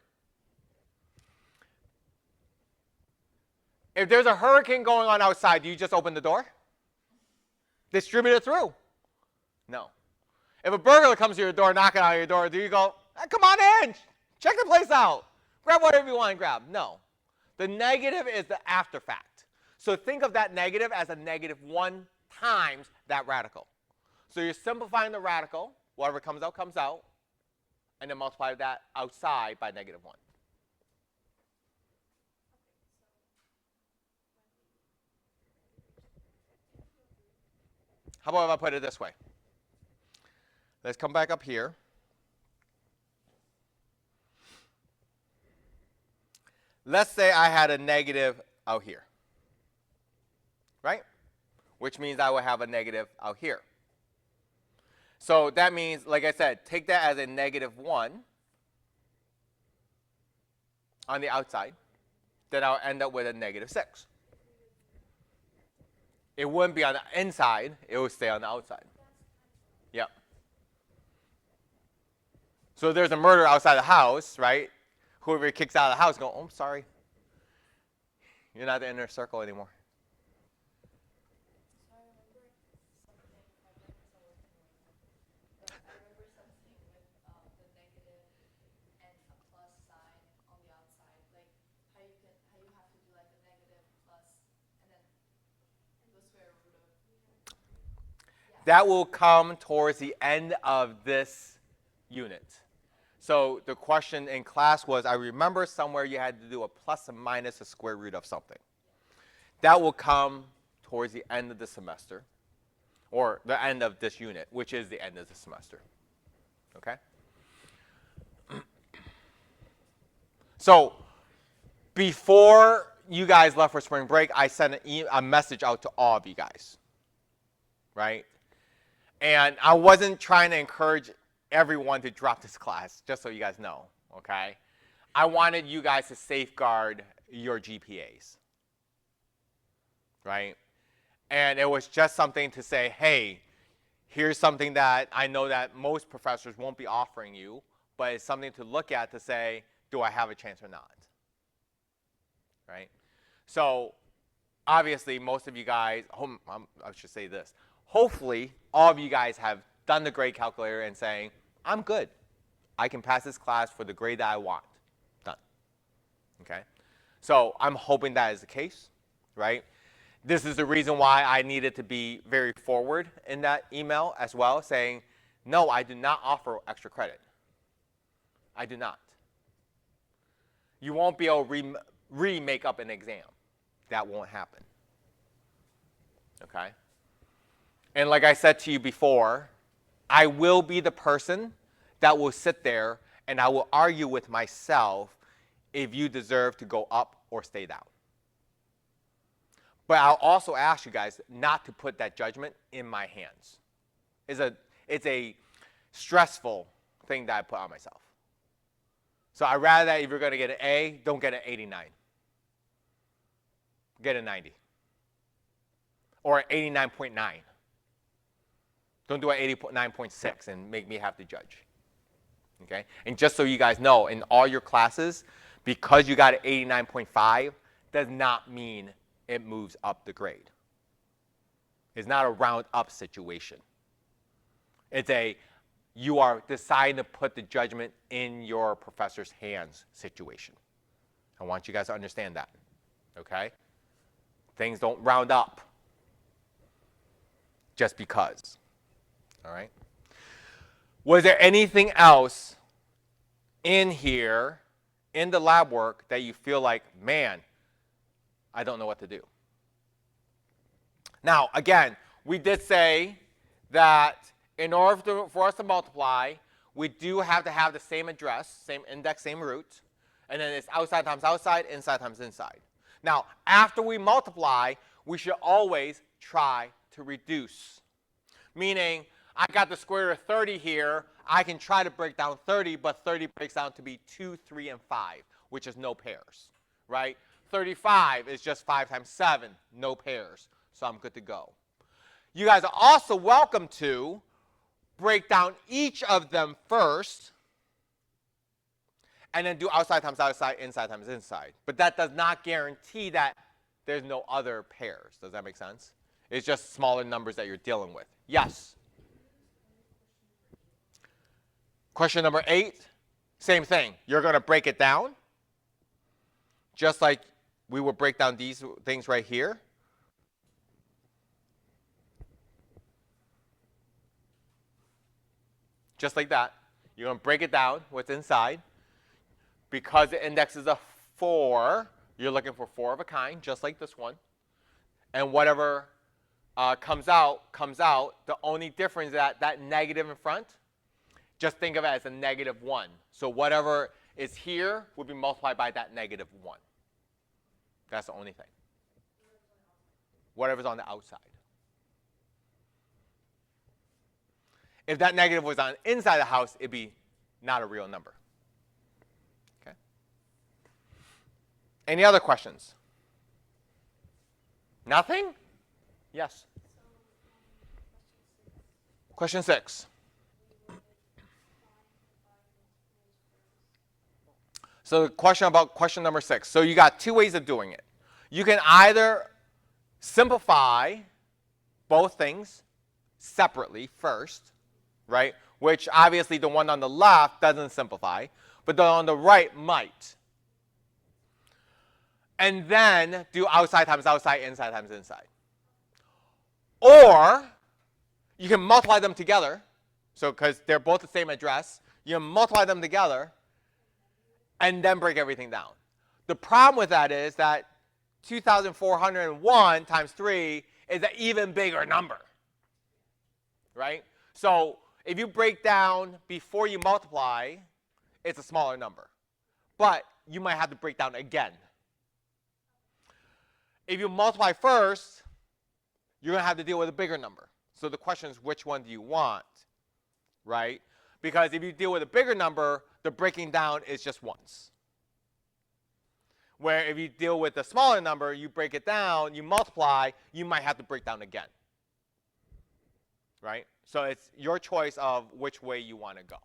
If there's a hurricane going on outside, do you just open the door? Distribute it through? No. If a burglar comes to your door, knocking on your door, do you go, hey, come on in, check the place out, grab whatever you want to grab? No. The negative is the after fact. So think of that negative as a negative 1 times that radical. So you're simplifying the radical, whatever comes out, and then multiply that outside by negative 1. How about if I put it this way? Let's come back up here. Let's say I had a negative out here, right? Which means I would have a negative out here. So that means, like I said, take that as a negative 1 on the outside. Then I'll end up with a negative 6. It wouldn't be on the inside. It would stay on the outside. Yep. So there's a murder outside the house, right? Whoever kicks out of the house goes, oh, I'm sorry. You're not the inner circle anymore. So I remember something, I remember something with the negative and a plus sign on the outside. Like how you have to do like a negative plus and then the square root of. Yeah. That will come towards the end of this unit. So the question in class was, I remember somewhere you had to do a plus and minus a square root of something. That will come towards the end of the semester, or the end of this unit, which is the end of the semester. Okay? So before you guys left for spring break, I sent a message out to all of you guys, right? And I wasn't trying to encourage everyone to drop this class, just so you guys know, okay? I wanted you guys to safeguard your GPAs, right? And it was just something to say, hey, here's something that I know that most professors won't be offering you, but it's something to look at to say, do I have a chance or not, right? So obviously, most of you guys, I should say this, hopefully all of you guys have done the grade calculator and saying, I'm good. I can pass this class for the grade that I want. Done. Okay? So I'm hoping that is the case, right? This is the reason why I needed to be very forward in that email as well, saying, no, I do not offer extra credit. I do not. You won't be able to remake up an exam. That won't happen. Okay? And like I said to you before, I will be the person that will sit there And I will argue with myself if you deserve to go up or stay down. But I'll also ask you guys not to put that judgment in my hands. It's a stressful thing that I put on myself. So I'd rather that if you're going to get an A, don't get an 89. Get a 90. Or an 89.9. Don't do an 89.6 and make me have to judge. Okay? And just so you guys know, in all your classes, because you got an 89.5 does not mean it moves up the grade. It's not a round up situation. It's a you are deciding to put the judgment in your professor's hands situation. I want you guys to understand that. Okay? Things don't round up just because. All right? Was there anything else in here, in the lab work, that you feel like, man, I don't know what to do? Now, again, we did say that in order for us to multiply, we do have to have the same address, same index, same root. And then it's outside times outside, inside times inside. Now, after we multiply, we should always try to reduce. Meaning, I got the square root of 30 here. I can try to break down 30, but 30 breaks down to be 2, 3, and 5, which is no pairs, right? 35 is just 5 times 7, no pairs. So I'm good to go. You guys are also welcome to break down each of them first, and then do outside times outside, inside times inside. But that does not guarantee that there's no other pairs. Does that make sense? It's just smaller numbers that you're dealing with. Yes? Question number 8, same thing. You're going to break it down, just like we will break down these things right here. Just like that. You're going to break it down, what's inside. Because the index is a 4, you're looking for 4 of a kind, just like this one. And whatever comes out, comes out. The only difference is that negative in front, just think of it as a negative 1. So whatever is here will be multiplied by that negative 1. That's the only thing. Whatever's on the outside. If that negative was on the inside of the house, it'd be not a real number. Okay. Any other questions? Nothing? Yes. Question 6. So the question about question number 6. So you got 2 ways of doing it. You can either simplify both things separately first, right? Which obviously the one on the left doesn't simplify, but the one on the right might. And then do outside times outside, inside times inside. Or you can multiply them together. So because they're both the same address, you can multiply them together and then break everything down. The problem with that is that 2,401 times 3 is an even bigger number, right? So if you break down before you multiply, it's a smaller number. But you might have to break down again. If you multiply first, you're going to have to deal with a bigger number. So the question is, which one do you want, right? Because if you deal with a bigger number, the breaking down is just once. Where if you deal with a smaller number, you break it down, you multiply, you might have to break down again. Right? So it's your choice of which way you want to go.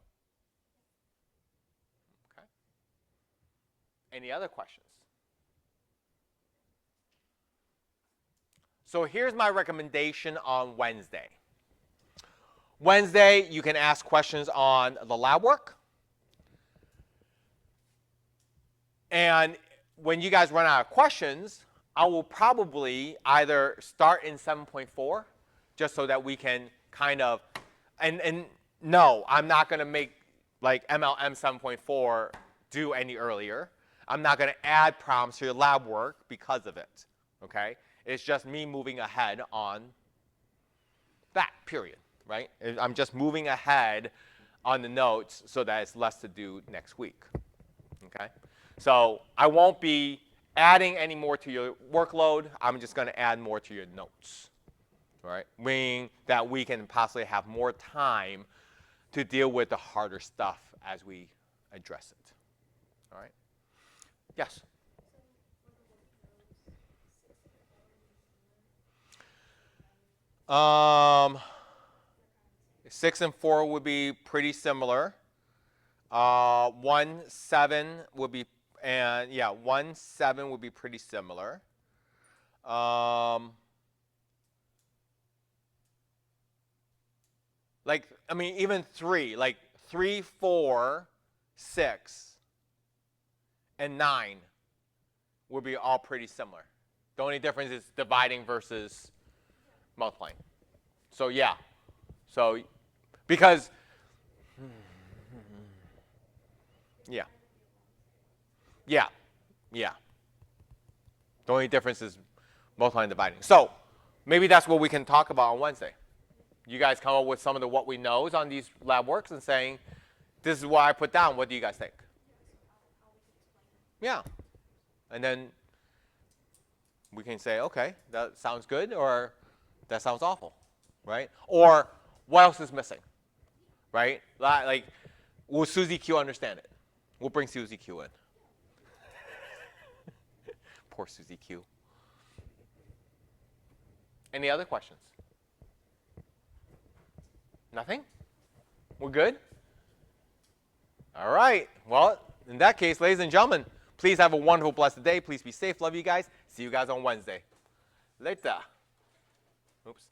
Okay? Any other questions? So here's my recommendation on Wednesday. Wednesday, you can ask questions on the lab work. And when you guys run out of questions, I will probably either start in 7.4, just so that we can kind of, and no, I'm not going to make like MLM 7.4 do any earlier. I'm not going to add problems to your lab work because of it, okay? It's just me moving ahead on that, period, right? I'm just moving ahead on the notes so that it's less to do next week. Okay? So I won't be adding any more to your workload. I'm just going to add more to your notes. All right? Meaning that we can possibly have more time to deal with the harder stuff as we address it. All right? Yes? Um, 6 and 4 would be pretty similar. 1, 7 would be, and yeah, 1, 7 would be pretty similar. Like, I mean, even 3, like 3, 4, 6, and 9 would be all pretty similar. The only difference is dividing versus multiplying. So yeah, so because yeah, yeah. The only difference is multiplying and dividing. So maybe that's what we can talk about on Wednesday. You guys come up with some of the what we knows on these lab works and saying, this is what I put down. What do you guys think? Yeah. And then we can say, okay, that sounds good, or that sounds awful, right? Or what else is missing, right? Like, will Susie Q understand it? We'll bring Susie Q in. Poor Susie Q. Any other questions? Nothing? We're good? All right. Well, in that case, ladies and gentlemen, please have a wonderful, blessed day. Please be safe. Love you guys. See you guys on Wednesday. Later. Oops.